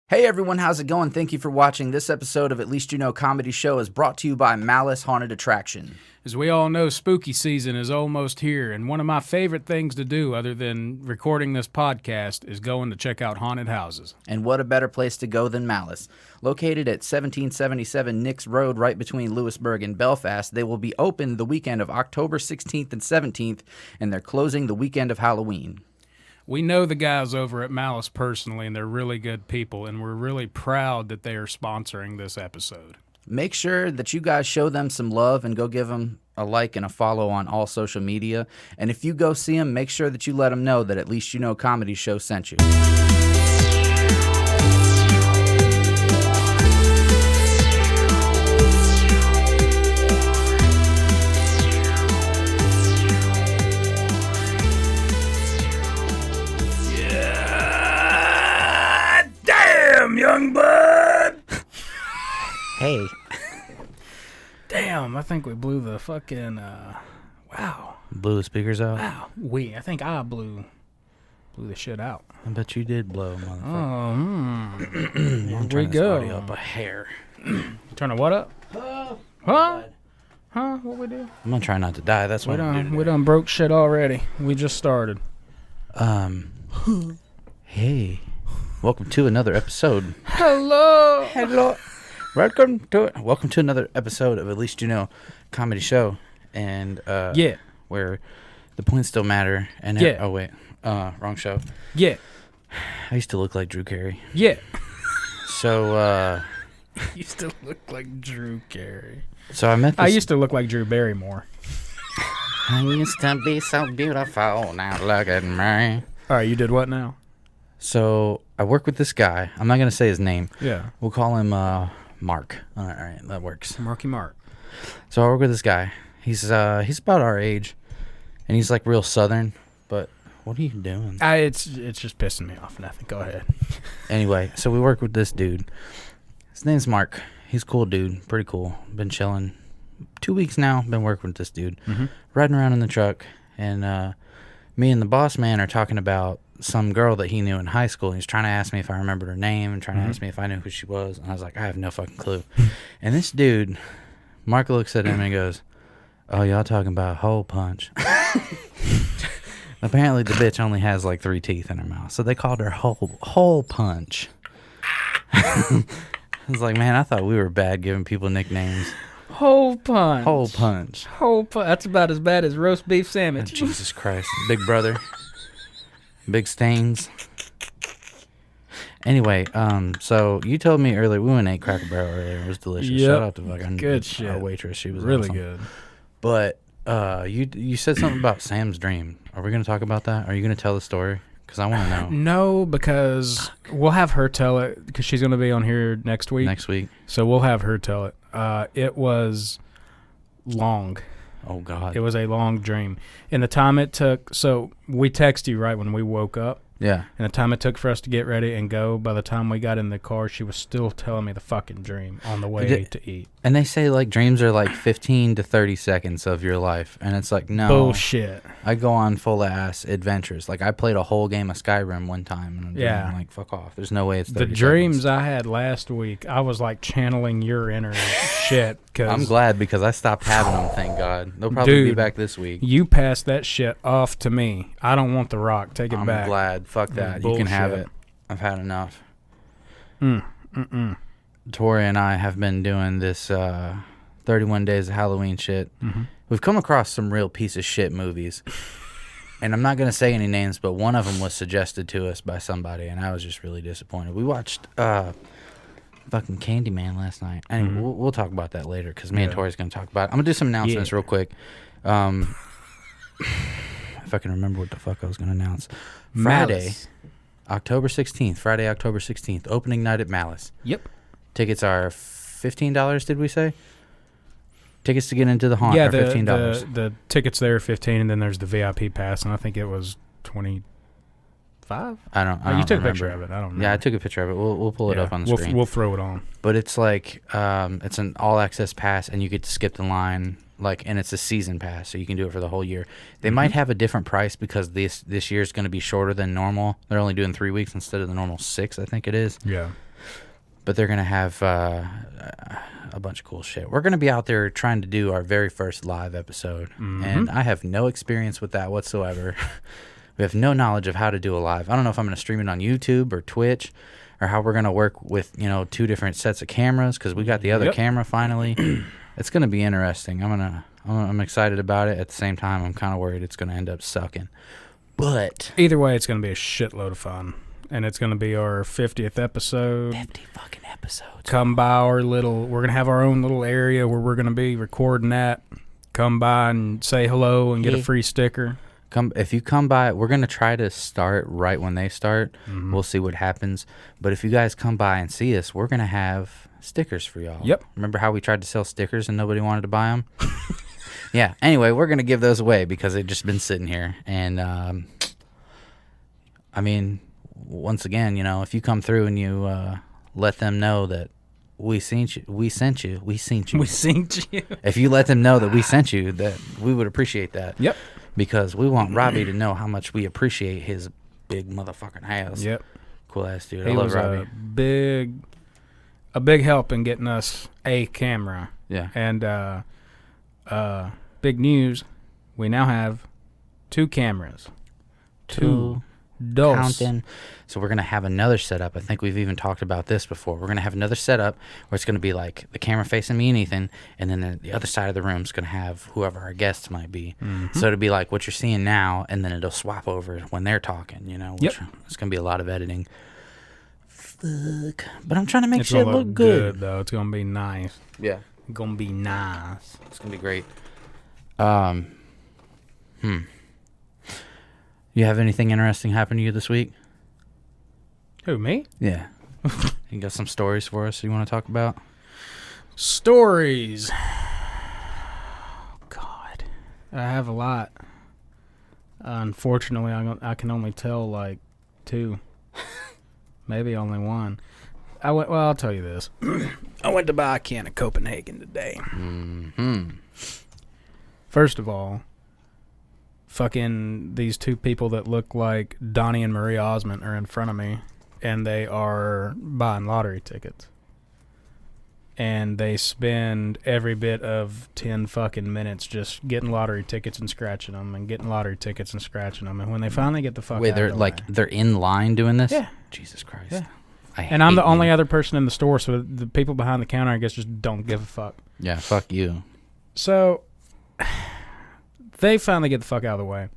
Hey everyone, how's it going? Thank you for watching. This episode of At Least You Know Comedy Show is brought to you by Malice Haunted Attraction. As we all know, spooky season is almost here, and one of my favorite things to do other than recording this podcast is going to check out haunted houses. And what a better place to go than Malice. Located at 1777 Nicks Road right between Lewisburg and Belfast, they will be open the weekend of October 16th and 17th, and they're closing the weekend of Halloween. We know the guys over at Malice personally, and they're really good people, and we're really proud that they are sponsoring this episode. Make sure that you guys show them some love and go give them a like and a follow on all social media. And if you go see them, make sure that you let them know that At Least You Know Comedy Show sent you. Young bud! Hey. Damn, I think we blew the fucking, wow. Blew the speakers out? Wow. I think I blew the shit out. I bet you did blow, motherfucker. Here we go. Audio up a hair. Turn the what up? Huh? Huh? What we do? I'm gonna try not to die. That's what I'm gonna do. We done broke shit already. We just started. Hey. Welcome to another episode. Hello. Welcome to another episode of At Least You Know Comedy Show, and where the points still matter. And wrong show. Yeah. I used to look like Drew Carey. Yeah. So You used to look like Drew Carey. So I used to look like Drew Barrymore. I used to be so beautiful. Now look at me. All right, you did what now? So I work with this guy. I'm not going to say his name. Yeah. We'll call him Mark. All right, that works. Marky Mark. So I work with this guy. He's about our age, and he's like real Southern. But what are you doing? It's just pissing me off. Nothing. Go ahead. Anyway, so we work with this dude. His name's Mark. He's a cool dude. Pretty cool. Been chilling 2 weeks now. Been working with this dude. Mm-hmm. Riding around in the truck, and me and the boss man are talking about some girl that he knew in high school. He's trying to ask me if I remembered her name and trying to ask me if I knew who she was. And I was like, I have no fucking clue. And this dude, Mark looks at him and goes, "Oh, y'all talking about hole punch." Apparently the bitch only has like 3 teeth in her mouth. So they called her hole punch. I was like, man, I thought we were bad giving people nicknames. Hole punch. Hole punch. Hole punch. That's about as bad as roast beef sandwich. Oh, Jesus Christ. Big brother. Big stains. Anyway, so you told me earlier, we went and ate Cracker Barrel earlier. It was delicious. Yep. Shout out to fucking good shit. Our waitress. She was really awesome. Good. But you said something about Sam's dream. Are we going to talk about that? Are you going to tell the story? Because I want to know. No, because we'll have her tell it, because she's going to be on here next week. Next week. So we'll have her tell it. It was long. Oh, God. It was a long dream. And the time it took, so we texted you right when we woke up. Yeah. And the time it took for us to get ready and go, by the time we got in the car, she was still telling me the fucking dream on the way to eat. And they say, like, dreams are like 15 to 30 seconds of your life. And it's like, no. Bullshit. I go on full-ass adventures. Like, I played a whole game of Skyrim one time. And I'm like, fuck off. There's no way it's 30 The dreams seconds. I had last week, I was, like, channeling your inner shit. Cause I'm glad because I stopped having them, thank God. They'll probably be back this week. You passed that shit off to me. I don't want the rock. Take it back. I'm glad. Fuck that. You can have it. I've had enough. Tori and I have been doing this 31 Days of Halloween shit. Mm-hmm. We've come across some real piece of shit movies. And I'm not going to say any names, but one of them was suggested to us by somebody, and I was just really disappointed. We watched fucking Candyman last night. Anyway, we'll talk about that later because me and Tori's going to talk about it. I'm going to do some announcements real quick. If I can remember what the fuck I was going to announce. Friday, October 16th. Friday, October 16th. Opening night at Malice. Yep. Tickets are $15, did we say? Tickets to get into the haunt are $15. The tickets there are $15, and then there's the VIP pass, and I think it was $25. I don't you took remember. A picture of it. I don't know. Yeah, I took a picture of it. We'll pull it up on the screen. We'll throw it on. But it's like it's an all access pass, and you get to skip the line. And it's a season pass, so you can do it for the whole year. They might have a different price because this year is going to be shorter than normal. They're only doing 3 weeks instead of the normal 6, I think it is. Yeah. but they're going to have a bunch of cool shit. We're going to be out there trying to do our very first live episode, and I have no experience with that whatsoever. We have no knowledge of how to do a live. I don't know if I'm going to stream it on YouTube or Twitch, or how we're going to work with, 2 different sets of cameras, because we got the other camera finally. It's going to be interesting. I'm excited about it. At the same time, I'm kind of worried it's going to end up sucking. But either way, it's going to be a shitload of fun. And it's going to be our 50th episode. 50 fucking episodes. Come by we're going to have our own little area where we're going to be recording that. Come by and say hello and get a free sticker. If you come by, we're going to try to start right when they start. We'll see what happens. But if you guys come by and see us, we're going to have stickers for y'all. Yep. Remember how we tried to sell stickers and nobody wanted to buy them? Yeah. Anyway, we're going to give those away because they've just been sitting here. And, once again, if you come through and you let them know that we sent you. If you let them know that we sent you, that we would appreciate that. Yep. Because we want Robbie to know how much we appreciate his big motherfucking house. Yep. Cool ass dude. He I love was Robbie. a big help in getting us a camera. Yeah. And big news, we now have 2 cameras. Two. Counting. So we're going to have another setup. I think we've even talked about this before. We're going to have another setup where it's going to be like the camera facing me and Ethan, and then the other side of the room is going to have whoever our guests might be. So it'll be like what you're seeing now, and then it'll swap over when they're talking, which it's going to be a lot of editing. Fuck. But I'm trying to make shit look good. Though. It's going to be nice. Yeah. It's going to be nice. It's going to be great. You have anything interesting happen to you this week? Who, me? Yeah. You got some stories for us you want to talk about? Stories. God. I have a lot. Unfortunately, I can only tell like 2. Maybe only 1. I'll tell you this. I went to buy a can of Copenhagen today. First of all, fucking these 2 people that look like Donnie and Marie Osmond are in front of me, and they are buying lottery tickets. And they spend every bit of 10 fucking minutes just getting lottery tickets and scratching them, and getting lottery tickets and scratching them. And when they finally get the fuck out of the way, they're in line doing this? Yeah. Jesus Christ. Yeah. And I'm the only other person in the store, so the people behind the counter, I guess, just don't give a fuck. Yeah, fuck you. So they finally get the fuck out of the way.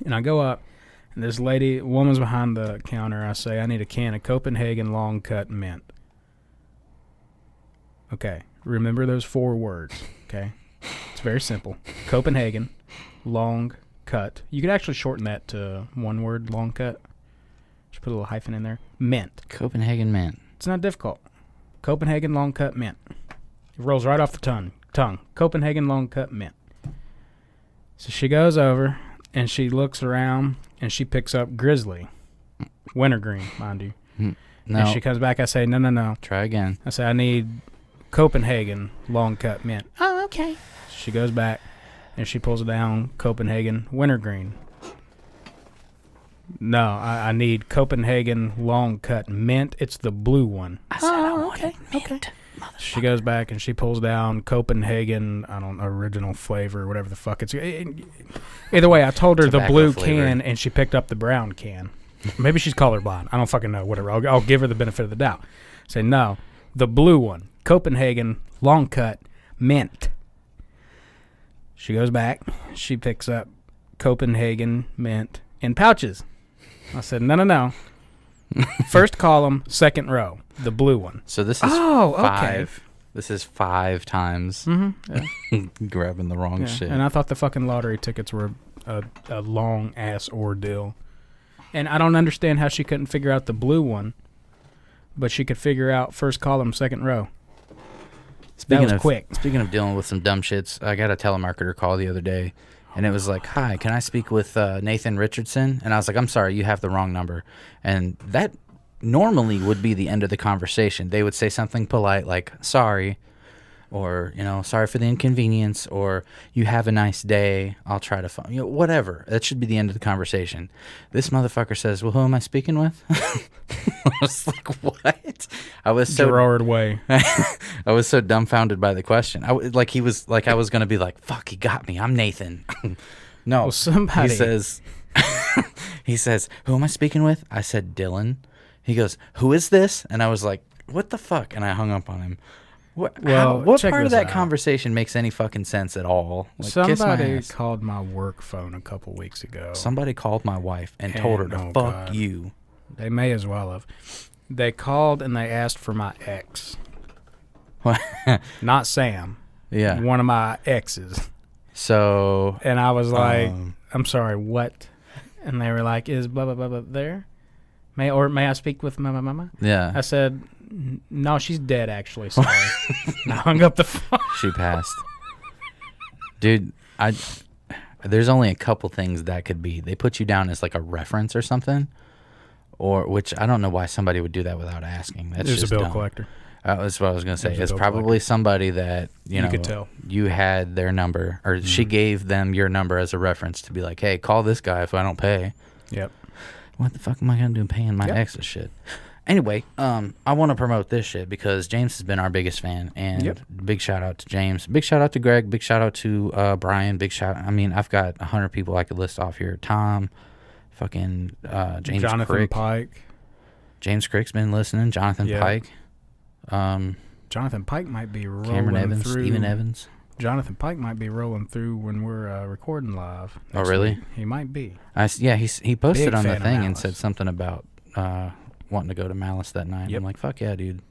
And I go up, and this woman's behind the counter. I say, I need a can of Copenhagen long cut mint. Okay, remember those 4 words, okay? It's very simple. Copenhagen, long cut. You could actually shorten that to 1 word, long cut. Just put a little hyphen in there. Mint. Copenhagen mint. It's not difficult. Copenhagen long cut mint. It rolls right off the tongue. Copenhagen long cut mint. So she goes over, and she looks around, and she picks up Grizzly. Wintergreen, mind you. No. And she comes back. I say, no. Try again. I say, I need Copenhagen long cut mint. Oh, okay. She goes back, and she pulls down Copenhagen wintergreen. No, I need Copenhagen long cut mint. It's the blue one. I said I wanted mint. Okay. She goes back and she pulls down Copenhagen, original flavor, whatever the fuck it's. Either way, I told her the blue flavor. can, and she picked up the brown can. Maybe she's colorblind. I don't fucking know. Whatever. I'll give her the benefit of the doubt. Say no, the blue one, Copenhagen long cut mint. She goes back. She picks up Copenhagen mint in pouches. I said no. First column, second row, the blue one. So this is 5. This is 5 times grabbing the wrong shit. And I thought the fucking lottery tickets were a long ass ordeal. And I don't understand how she couldn't figure out the blue one, but she could figure out first column, second row. That was quick. Speaking of dealing with some dumb shits, I got a telemarketer call the other day, and it was like, "Hi, can I speak with Nathan Richardson?" And I was like, "I'm sorry, you have the wrong number." And that normally would be the end of the conversation. They would say something polite like, "Sorry, or, you know, sorry for the inconvenience, or you have a nice day, I'll try to find, you know, whatever. That should be the end of the conversation. This motherfucker says, well, who am I speaking with? I was like, what? I was so Gerard Way. I was so dumbfounded by the question. I was going to be like, fuck, he got me. I'm Nathan. No. Well, somebody. He says, who am I speaking with? I said, Dylan. He goes, who is this? And I was like, what the fuck? And I hung up on him. What part of that conversation makes any fucking sense at all? Like, somebody called my work phone a couple weeks ago. Somebody called my wife and told her to fuck you. They may as well have. They called and they asked for my ex. Not Sam. Yeah. One of my exes. So. And I was like, I'm sorry, what? And they were like, is blah, blah, blah, blah there? May I speak with mama? Yeah. I said, no, she's dead, actually. Sorry. And I hung up the phone. She passed. Dude, there's only a couple things that could be. They put you down as like a reference or something, which I don't know why somebody would do that without asking. That's There's just a bill dumb. collector. That's what I was going to say. It's probably somebody that, you know, could tell. You had their number, or she gave them your number as a reference to be like, hey, call this guy if I don't pay. Yep. What the fuck am I going to do paying my ex's shit? Anyway, I want to promote this shit because James has been our biggest fan, and big shout out to James. Big shout out to Greg. Big shout out to Brian. I mean, I've got 100 people I could list off here. Tom, fucking James Jonathan Crick. Pike. James Crick's been listening. Jonathan Pike. Jonathan Pike might be rolling Cameron Evans, through. Steven Evans. Jonathan Pike might be rolling through when we're recording live. Oh, really? Week. He might be. He posted Big on the fan of thing and Malice. said something about wanting to go to Malice that night. Yep. I'm like, fuck yeah, dude.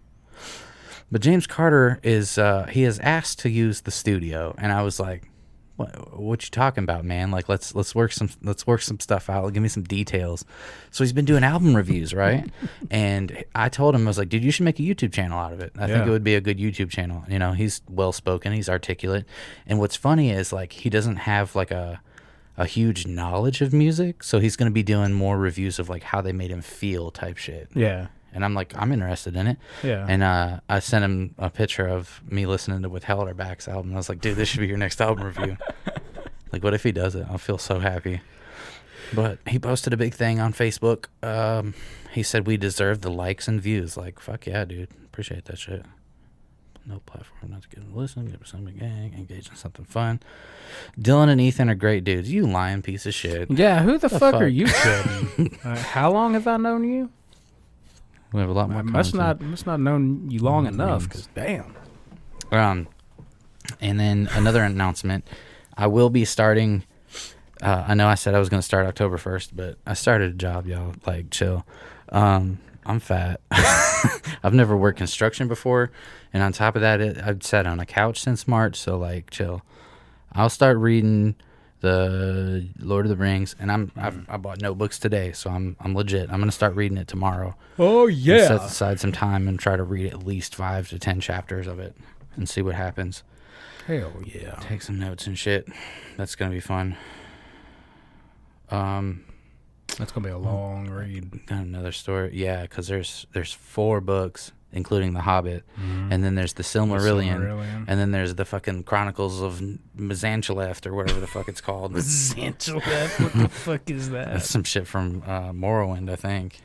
But James Carter is he has asked to use the studio, and I was like, what you talking about, man? Like, let's work some stuff out. Give me some details. So he's been doing album reviews, right? And I told him, I was like, dude, you should make a YouTube channel out of it. I think it would be a good YouTube channel. You know, he's well spoken, he's articulate, and what's funny is like he doesn't have like a huge knowledge of music, so he's going to be doing more reviews of like how they made him feel type shit. Yeah. And I'm like, I'm interested in it. Yeah. And I sent him a picture of me listening to Withheld Our Back's album. I was like, dude, this should be your next album review. Like, what if he does it? I'll feel so happy. But he posted a big thing on Facebook. He said we deserve the likes and views. Like, fuck yeah, dude. Appreciate that shit. No platform not to get a listen. Get some gang. Engage in something fun. Dylan and Ethan are great dudes. You lying piece of shit. Yeah, who the fuck are you kidding? How long have I known you? We have a lot more. Must not known you long enough. Because damn. And then another announcement. I will be starting. I know I said I was going to start October 1st, but I started a job, y'all. Like, chill. I'm fat. I've never worked construction before, and on top of that, I've sat on a couch since March. So, like, chill. I'll start reading the Lord of the Rings, and I bought notebooks today, so I'm legit. I'm gonna start reading it tomorrow. Oh yeah. Set aside some time and try to read at least 5 to 10 chapters of it and see what happens. Hell yeah. Take some notes and shit. That's gonna be fun. That's gonna be a long read. Got another story, yeah, because there's 4 books, including The Hobbit, and then there's the Silmarillion, and then there's the fucking Chronicles of Mazanchileft or whatever the fuck it's called. Mazanchileft? What the fuck is that? That's some shit from Morrowind, I think.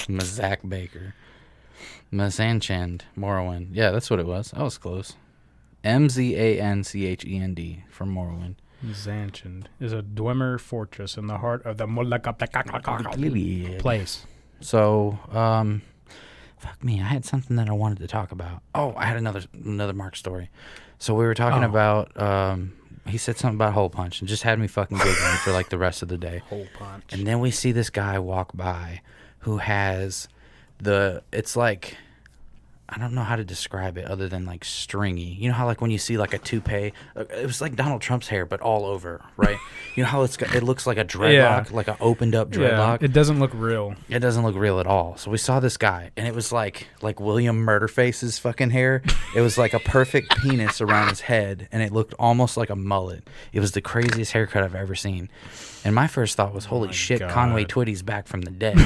Mazak Baker. Mazanchend, Morrowind. Yeah, that's what it was. I was close. Mzanchend from Morrowind. Zanchend is a Dwemer fortress in the heart of the place. So, fuck me, I had something that I wanted to talk about. Oh, I had another Mark story. So we were talking about, he said something about hole punch and just had me fucking giggling for like the rest of the day. Hole punch. And then we see this guy walk by who has it's like, I don't know how to describe it other than like stringy. You know how like when you see like a toupee, it was like Donald Trump's hair, but all over, right? You know how it looks like a dreadlock, like an opened up dreadlock. Yeah, it doesn't look real. It doesn't look real at all. So we saw this guy, and it was like William Murderface's fucking hair. It was like a perfect penis around his head, and it looked almost like a mullet. It was the craziest haircut I've ever seen. And my first thought was, holy shit, God. Conway Twitty's back from the dead.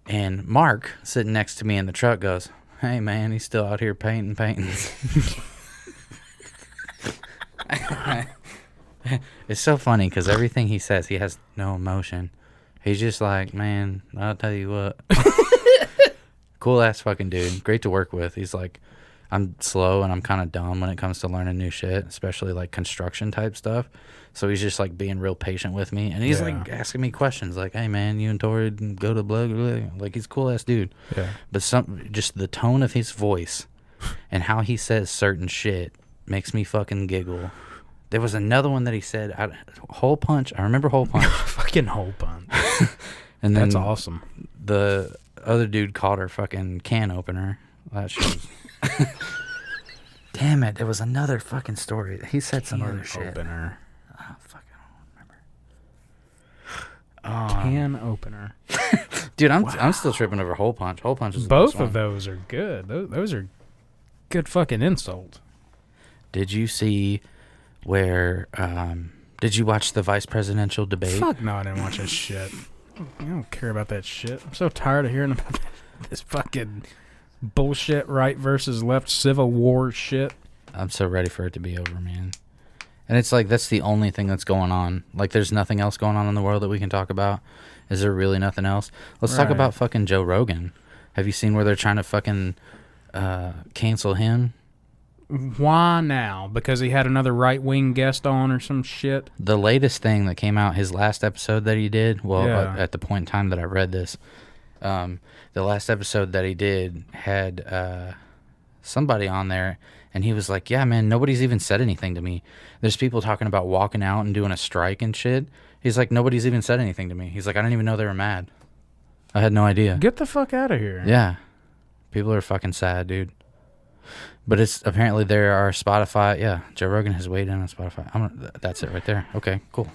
And Mark, sitting next to me in the truck, goes, Hey, man, he's still out here painting paintings. It's so funny because everything he says, he has no emotion. He's just like, man, I'll tell you what. Cool ass fucking dude. Great to work with. He's like, I'm slow and I'm kind of dumb when it comes to learning new shit, especially like construction type stuff. So he's just like being real patient with me. And he's like asking me questions like, hey, man, you and Tori go to blah, blah, blah. Like, he's a cool ass dude. Yeah. But just the tone of his voice and how he says certain shit makes me fucking giggle. There was another one that he said, Hole Punch. I remember Hole Punch. Fucking Hole Punch. And then that's awesome. The other dude called her fucking can opener. That shit was... Damn it. There was another fucking story. He said some other shit. Opener. Oh, fuck, I don't remember. Can opener. Dude, I'm still tripping over Hole Punch. Hole Punch is both of those are good. Those are good fucking insults. Did you see where did you watch the vice presidential debate? Fuck no, I didn't watch that shit. I don't care about that shit. I'm so tired of hearing about this fucking bullshit right versus left civil war shit. I'm so ready for it to be over, man. And it's like that's the only thing that's going on. Like there's nothing else going on in the world that we can talk about. Is there really nothing else? Let's talk about fucking Joe Rogan. Have you seen where they're trying to fucking cancel him? Why now? Because he had another right-wing guest on or some shit? The latest thing that came out, his last episode that he did, at the point in time that I read this, the last episode that he did had somebody on there, and he was like, yeah, man, nobody's even said anything to me. There's people talking about walking out and doing a strike and shit. He's like, nobody's even said anything to me. He's like, I didn't even know they were mad. I had no idea. Get the fuck out of here. Yeah. People are fucking sad, dude. But it's apparently there are Spotify. Yeah, Joe Rogan has weighed in on Spotify. That's it right there. Okay, cool.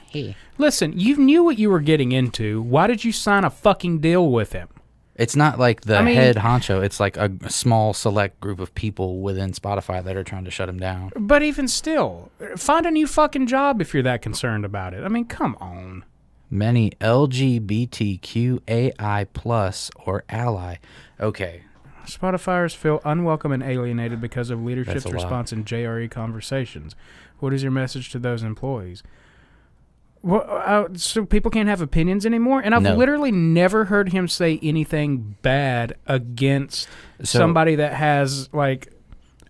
Hey. Listen, you knew what you were getting into. Why did you sign a fucking deal with him? It's not like the head honcho. It's like a small select group of people within Spotify that are trying to shut him down. But even still, find a new fucking job if you're that concerned about it. I mean, come on. Many LGBTQAI plus or ally. Okay. Spotifyers feel unwelcome and alienated because of leadership's response in JRE conversations. What is your message to those employees? Well, so people can't have opinions anymore? And I've literally never heard him say anything bad against somebody that has, like,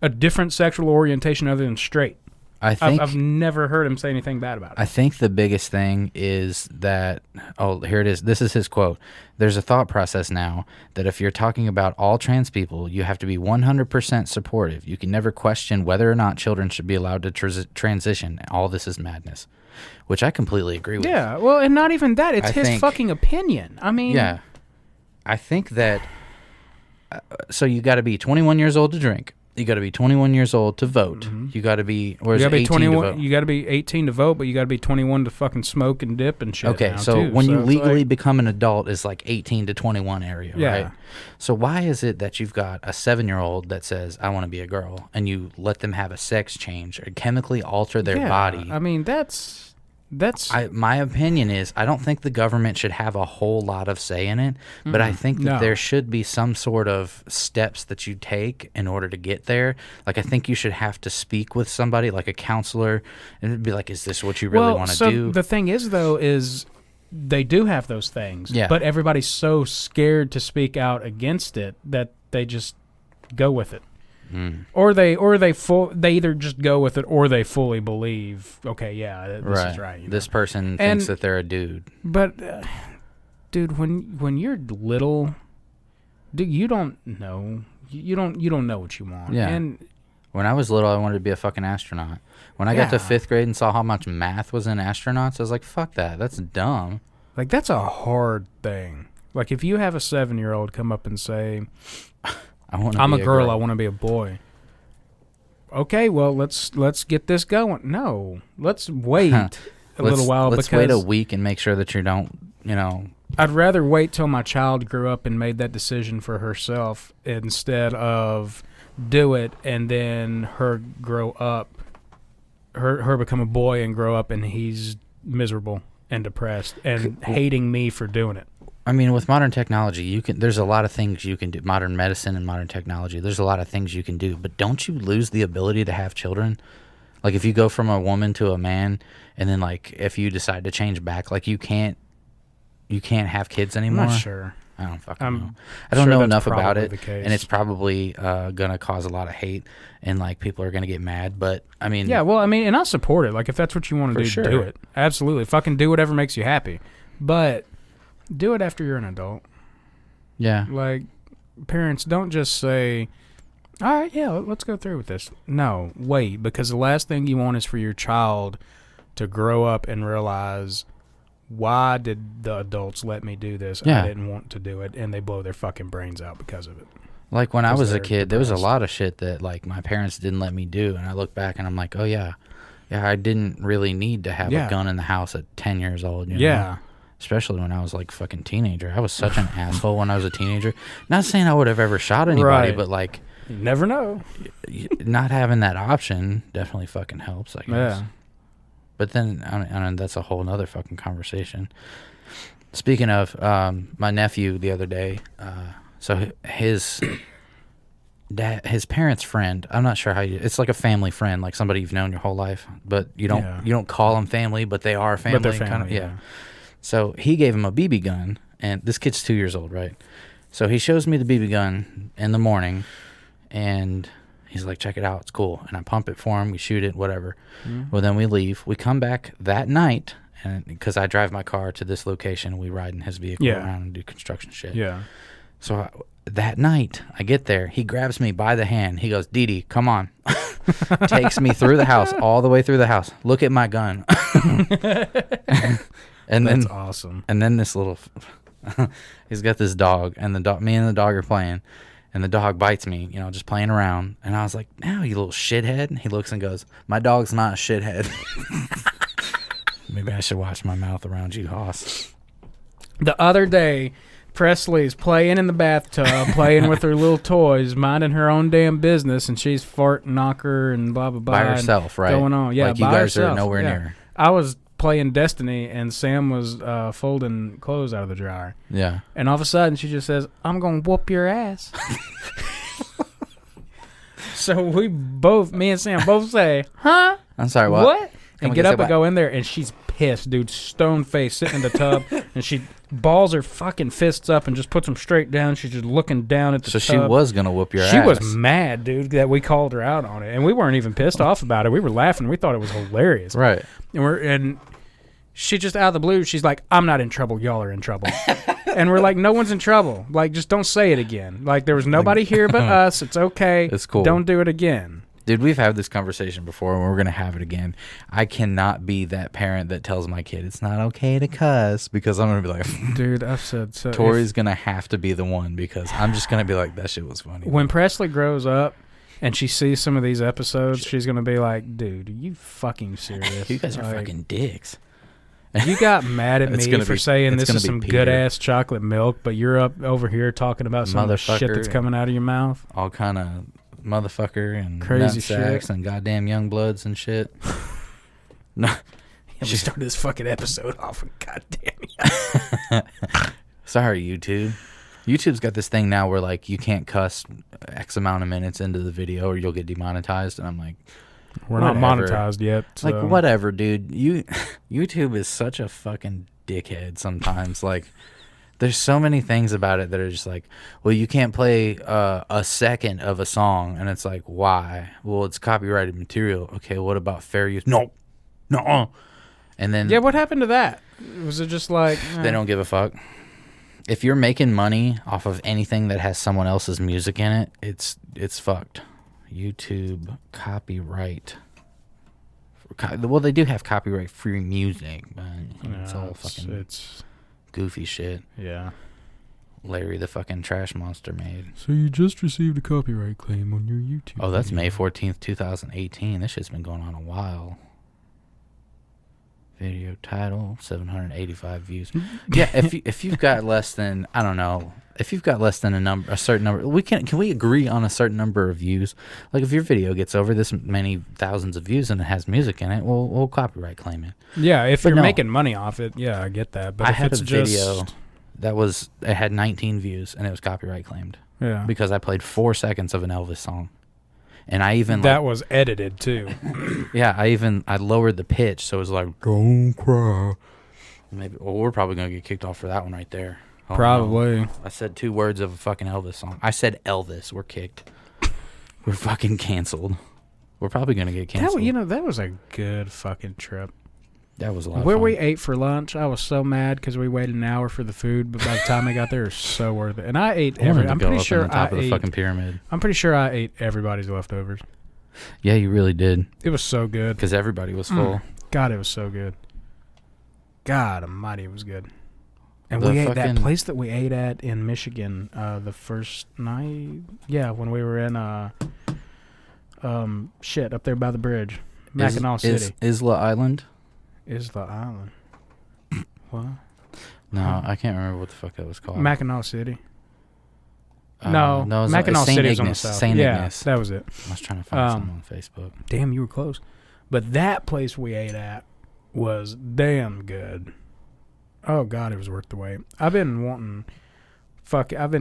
a different sexual orientation other than straight. I've never heard him say anything bad about it. I think the biggest thing is that, here it is. This is his quote. There's a thought process now that if you're talking about all trans people, you have to be 100% supportive. You can never question whether or not children should be allowed to transition. All this is madness, which I completely agree with. Yeah, well, and not even that. It's his fucking opinion. I mean. Yeah. I think that, so you got to be 21 years old to drink. You got to be 21 years old to vote. Mm-hmm. You got to be, or is it 18 to vote? You got to be 18 to vote, but you got to be 21 to fucking smoke and dip and shit. Okay, so when you legally become an adult is like 18 to 21 area, right? So why is it that you've got a 7-year-old that says, I want to be a girl, and you let them have a sex change or chemically alter their body? I mean, that's my opinion is I don't think the government should have a whole lot of say in it, but I think that there should be some sort of steps that you take in order to get there. Like I think you should have to speak with somebody like a counselor and be like, is this what you really want to do? The thing is though is they do have those things, but everybody's so scared to speak out against it that they just go with it. Or they either just go with it or they fully believe, okay, this is right. You know? This person thinks that they're a dude. But, dude, when you're little, dude, you don't know. You don't know what you want. Yeah. And when I was little, I wanted to be a fucking astronaut. When I got to 5th grade and saw how much math was in astronauts, I was like, fuck that. That's dumb. Like, that's a hard thing. Like, if you have a 7-year-old come up and say... I'm a girl. I want to be a boy. Okay, well, let's get this going. No, let's wait a little while. Let's wait a week and make sure that you don't, I'd rather wait till my child grew up and made that decision for herself instead of do it and then her grow up, her become a boy and grow up and he's miserable and depressed and hating me for doing it. I mean, with modern technology, there's a lot of things you can do. Modern medicine and modern technology, there's a lot of things you can do. But don't you lose the ability to have children? Like, if you go from a woman to a man, and then, like, if you decide to change back, like, you can't have kids anymore. I'm not sure. I don't fucking know. I don't know enough about it, and it's probably gonna cause a lot of hate, and like people are gonna get mad. But I mean, yeah, well, I mean, and I support it. Like, if that's what you want to do, sure. do it. Absolutely, fucking do whatever makes you happy, but do it after you're an adult. Yeah, like parents don't just say, "All right, yeah, let's go through with this." No, wait, because the last thing you want is for your child to grow up and realize, why did the adults let me do this? Yeah. I didn't want to do it, and they blow their fucking brains out because of it. Like when I was a kid, there was a lot of shit that like my parents didn't let me do, and I look back and I'm like, oh yeah, I didn't really need to have a gun in the house at 10 years old. You know? Especially when I was like fucking teenager. I was such an asshole when I was a teenager. Not saying I would have ever shot anybody, but like, you never know. Not having that option definitely fucking helps, I guess. Yeah. But then, I mean, that's a whole nother fucking conversation. Speaking of, my nephew the other day, so his parents' friend, I'm not sure how it's like a family friend, like somebody you've known your whole life, but you don't call them family, but they are family. But they're family, kind of, yeah. So he gave him a BB gun, and this kid's 2 years old, right? So he shows me the BB gun in the morning, and he's like, check it out, it's cool. And I pump it for him, we shoot it, whatever. Mm-hmm. Well, then we leave. We come back that night, and because I drive my car to this location, we ride in his vehicle around and do construction shit. Yeah. So that night, I get there, he grabs me by the hand. He goes, Dee, come on. Takes me through the house, all the way through the house. Look at my gun. And that's awesome. And then this little, he's got this dog, and me and the dog are playing, and the dog bites me, just playing around. And I was like, "Now, you little shithead." And he looks and goes, "My dog's not a shithead." Maybe I should watch my mouth around you, Hoss. The other day, Presley's playing in the bathtub, playing with her little toys, minding her own damn business, and she's farting, knocker, and blah blah blah. By herself, right? Going on, yeah. Like you guys are nowhere near. I was playing Destiny, and Sam was folding clothes out of the dryer. Yeah. And all of a sudden, she just says, "I'm gonna whoop your ass." So me and Sam both say, "Huh?" I'm sorry, what? And get up and go in there, and she's pissed, dude. Stone face, sitting in the tub, and she balls her fucking fists up and just puts them straight down. She's just looking down at the tub. So she was gonna whoop your ass. She was mad, dude, that we called her out on it, and we weren't even pissed off about it. We were laughing. We thought it was hilarious, right? And she just out of the blue, she's like, "I'm not in trouble. Y'all are in trouble." And we're like, "No one's in trouble. Like, just don't say it again. Like, there was nobody here but us. It's okay. It's cool. Don't do it again." Dude, we've had this conversation before, and we're going to have it again. I cannot be that parent that tells my kid it's not okay to cuss, because I'm going to be like, dude, I've said so. Tori's going to have to be the one, because I'm just going to be like, that shit was funny. When Presley grows up and she sees some of these episodes, she's going to be like, dude, are you fucking serious? You guys are fucking dicks. You got mad at me for saying this is some good-ass chocolate milk, but you're up over here talking about some of the shit that's coming out of your mouth. All kind of motherfucker and crazy shit and goddamn young bloods and shit. No, yeah, we started this fucking episode off with goddamn. Sorry, YouTube. YouTube's got this thing now where like you can't cuss X amount of minutes into the video or you'll get demonetized, and I'm like, we're not monetized yet. So. Like, whatever, dude. YouTube is such a fucking dickhead sometimes. Like, there's so many things about it that are just like, well, you can't play a second of a song, and it's like, why? Well, it's copyrighted material. Okay, what about fair use? No. And then what happened to that? Was it just like they don't give a fuck? If you're making money off of anything that has someone else's music in it, it's fucked. YouTube copyright. Well, they do have copyright-free music, but it's all fucking it's goofy shit. Yeah. Larry the fucking trash monster made. So you just received a copyright claim on your YouTube. Oh, that's May 14th, 2018. This shit's been going on a while. Video title, 785 views. Yeah, if you've got less than, I don't know, if you've got less than a certain number, can we agree on a certain number of views? Like, if your video gets over this many thousands of views and it has music in it, we'll copyright claim it. Yeah, if you're making money off it, yeah, I get that. But if it's just It had 19 views, and it was copyright claimed. Yeah. Because I played 4 seconds of an Elvis song. And I even that was edited too. Yeah, I lowered the pitch so it was like don't cry. Maybe we're probably gonna get kicked off for that one right there. Oh, Probably. no. I said 2 words of a fucking Elvis song. I said Elvis. We're kicked. We're fucking canceled. We're probably gonna get canceled. That was a good fucking trip. That was a lot of Where fun. we ate for lunch, I was so mad because we waited an hour for the food, but by the time I got there, it was so worth it. And I ate I'm pretty sure on the top of the fucking pyramid. I'm pretty sure I ate everybody's leftovers. Yeah, you really did. It was so good. Because everybody was full. God, it was so good. God almighty, it was good. And The we ate that fucking- place that we ate at in Michigan the first night. Yeah, when we were in up there by the bridge. Mackinac City. Isla Island? Isla Island. What? No, I can't remember what the fuck that was called. Mackinac City. No, it was Mackinac St. City was on the Ignace. south. St. Yeah, Ignace. that was it. I was trying to find something on Facebook. Damn, you were close. But that place we ate at was damn good. Oh God, it was worth the wait. I've been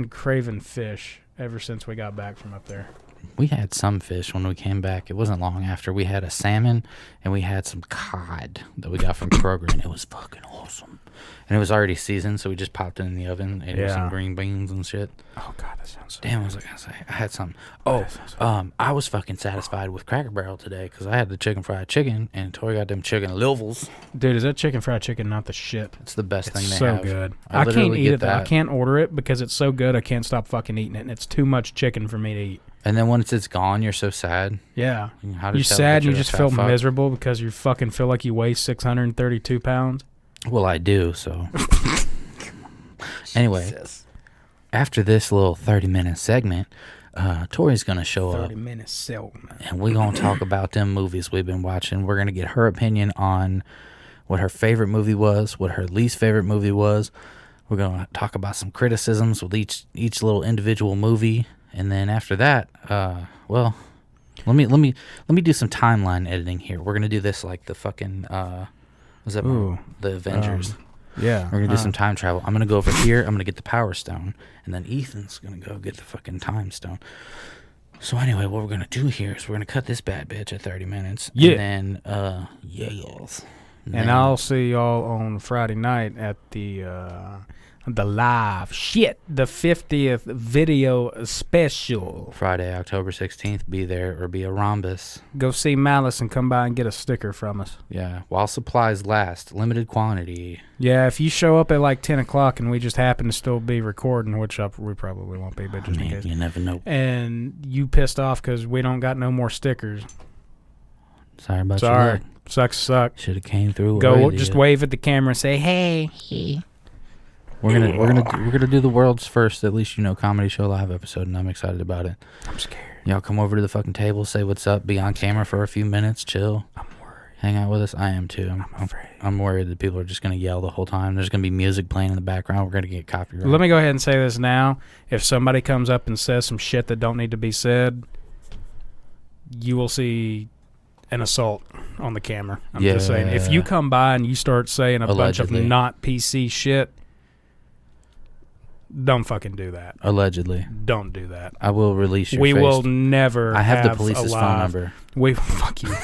craving fish ever since we got back from up there. We had some fish when we came back. It wasn't long after. We had a salmon and we had some cod that we got from Kroger, and it was fucking awesome. And it was already seasoned, so we just popped it in the oven, ate it with some green beans and shit. Oh God, that sounds so Damn, I was like, I had some. Oh, I was fucking satisfied with Cracker Barrel today because I had the chicken fried chicken, and Tori got them chicken livels. Dude, is that chicken fried chicken not the shit? It's the best thing they so have. Good. I can't literally eat get it though. I that. can't order it because it's so good I can't stop fucking eating it, and it's too much chicken for me to eat. And then once it's gone, you're so sad. Yeah. How You're tell sad that and you you're a just fat feel fuck? miserable because you fucking feel like you weigh 632 pounds. Well, I do, so. Anyway, Jesus. After this little 30-minute segment, Tori's going to show 30 up, minutes segment. and we're going to talk about them movies we've been watching. We're going to get her opinion on what her favorite movie was, what her least favorite movie was. We're going to talk about some criticisms with each little individual movie, and then after that, let me do some timeline editing here. We're going to do this like the fucking what's that? The Avengers. Yeah. We're going to do some time travel. I'm going to go over here. I'm going to get the Power Stone. And then Ethan's going to go get the fucking Time Stone. So anyway, what we're going to do here is we're going to cut this bad bitch at 30 minutes. Yeah. And then, yes. And I'll see y'all on Friday night at the live the 50th video special. Friday, October 16th, be there or be a rhombus. Go see Malice and come by and get a sticker from us. Yeah, while supplies last, limited quantity. Yeah, if you show up at like 10 o'clock and we just happen to still be recording, which we probably won't be, but just in case. You never know. And you pissed off because we don't got no more stickers. Sorry about your luck. Suck. Should have came through. Go just wave at the camera and say, hey. We're gonna do the world's first, at least comedy show live episode, and I'm excited about it. I'm scared. Y'all come over to the fucking table, say what's up, be on camera for a few minutes, chill. I'm worried. Hang out with us. I am too. I'm afraid. I'm worried that people are just gonna yell the whole time. There's gonna be music playing in the background. We're gonna get copyright. Let me go ahead and say this now. If somebody comes up and says some shit that don't need to be said, you will see an assault on the camera. I'm just saying. If you come by and you start saying a bunch of not PC shit, don't fucking do that. Allegedly. Don't do that. I will release your We face. will never I have the police's phone number. Fuck you.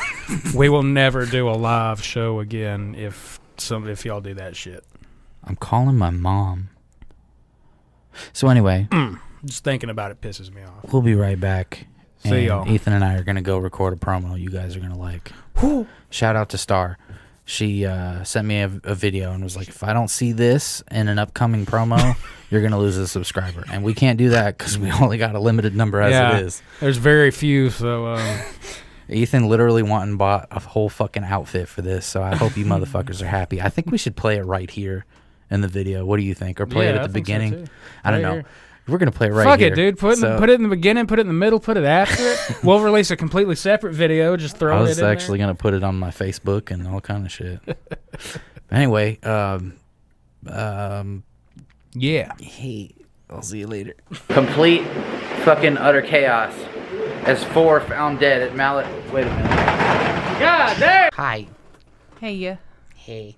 We will never do a live show again if y'all do that shit. I'm calling my mom. So anyway. Just thinking about it pisses me off. We'll be right back. See y'all. Ethan and I are going to go record a promo you guys are going to like. Shout out to Star. She sent me a video and was like, if I don't see this in an upcoming promo, you're going to lose a subscriber. And we can't do that because we only got a limited number as it is. There's very few, so... Ethan literally went and bought a whole fucking outfit for this, so I hope you motherfuckers are happy. I think we should play it right here in the video. What do you think? Or play it at the beginning? So I don't know. Here. We're going to play it right Fuck here. Fuck it, dude. Put it in the beginning, put it in the middle, put it after it. We'll release a completely separate video. Just throw it in there. I was actually going to put it on my Facebook and all kind of shit. Anyway, yeah. Hey, I'll see you later. Complete fucking utter chaos as 4 found dead at Malice. Wait a minute. God damn! Hi. Hey, yeah. Hey.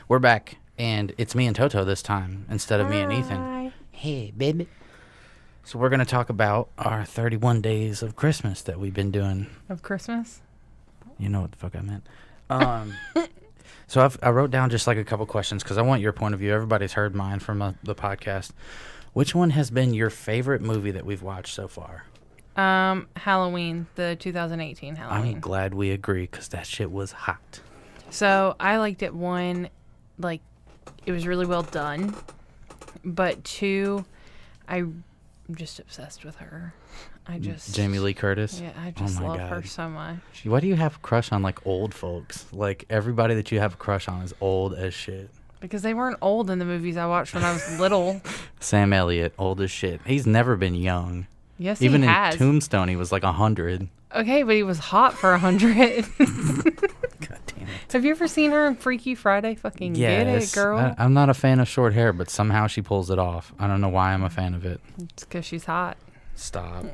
We're back. And it's me and Toto this time instead of me and Ethan. Hey, baby. So we're going to talk about our 31 days of Christmas that we've been doing. Of Christmas? You know what the fuck I meant. So I wrote down just like a couple questions because I want your point of view. Everybody's heard mine from the podcast. Which one has been your favorite movie that we've watched so far? Halloween, the 2018 Halloween. I'm glad we agree because that shit was hot. So I liked it, one, like, it was really well done. But two, I'm just obsessed with her. Jamie Lee Curtis? Yeah, I just love her so much. Why do you have a crush on, like, old folks? Like, everybody that you have a crush on is old as shit. Because they weren't old in the movies I watched when I was little. Sam Elliott, old as shit. He's never been young. Yes, Even he has. in Tombstone, he was like 100. Okay, but he was hot for 100. God damn it. Have you ever seen her in Freaky Friday? Fucking get it, girl. I'm not a fan of short hair, but somehow she pulls it off. I don't know why I'm a fan of it. It's because she's hot. Stop.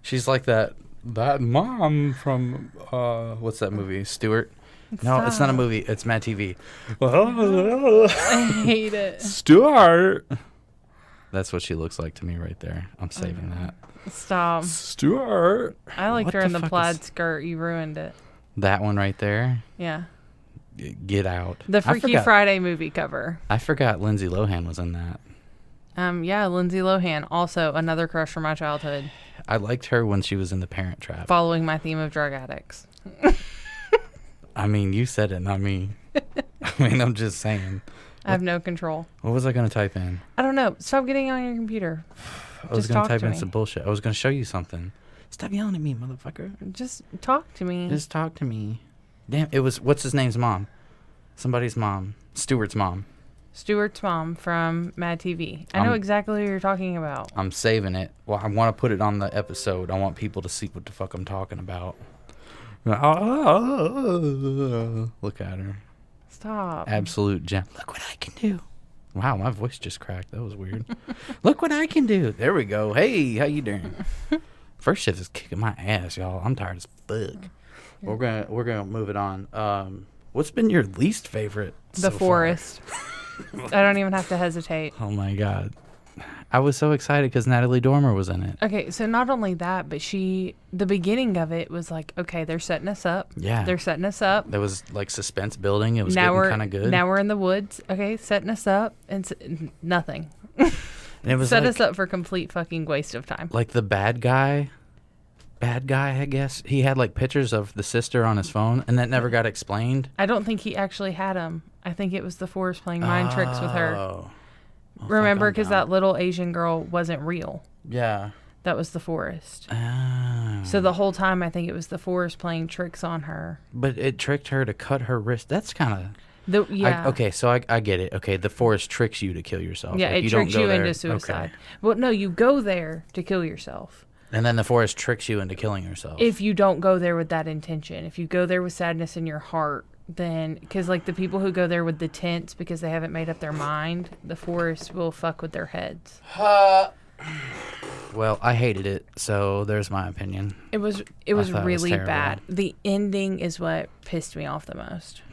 She's like that mom from, what's that movie? Stewart? No, it's not a movie. It's Mad TV. I hate it. Stuart. That's what she looks like to me right there. I'm saving that. Stop. Stuart. I liked her in the plaid skirt. You ruined it. That one right there? Yeah. Get out. The Freaky Friday movie cover. I forgot Lindsay Lohan was in that. Yeah, Lindsay Lohan. Also, another crush from my childhood. I liked her when she was in The Parent Trap. Following my theme of drug addicts. I mean, you said it, not me. I mean, I'm just saying. I have no control. What was I going to type in? I don't know. Stop getting on your computer. I was going to type in some bullshit. I was going to show you something. Stop yelling at me, motherfucker. Just talk to me. Just talk to me. Damn, it was, what's his name's mom? Somebody's mom. Stewart's mom. Stewart's mom from Mad TV. I know exactly who you're talking about. I'm saving it. Well, I want to put it on the episode. I want people to see what the fuck I'm talking about. Look at her. Stop. Absolute gem. Look what I can do. Wow, my voice just cracked. That was weird. Look what I can do. There we go. Hey, how you doing? First shift is kicking my ass, y'all. I'm tired as fuck. We're gonna move it on. What's been your least favorite? The Forest. I don't even have to hesitate. Oh my god. I was so excited because Natalie Dormer was in it. Okay, so not only that, but the beginning of it was like, okay, they're setting us up. Yeah. They're setting us up. There was like suspense building. It was getting kind of good. Now we're in the woods. Okay, setting us up and nothing. And it was set us up for complete fucking waste of time. Like the bad guy, I guess. He had like pictures of the sister on his phone and that never got explained. I don't think he actually had them. I think it was the Forest playing mind tricks with her. Oh. Remember, because that little Asian girl wasn't real. Yeah. That was the Forest. Oh. So the whole time, I think it was the Forest playing tricks on her. But it tricked her to cut her wrist. That's kind of... Yeah. Okay, so I get it. Okay, the Forest tricks you to kill yourself. Yeah, like, it tricks you into suicide. Okay. Well, no, you go there to kill yourself. And then the Forest tricks you into killing yourself. If you don't go there with that intention. If you go there with sadness in your heart, then... Because, like, the people who go there with the tents because they haven't made up their mind, the Forest will fuck with their heads. Well, I hated it, so there's my opinion. It was really bad. The ending is what pissed me off the most.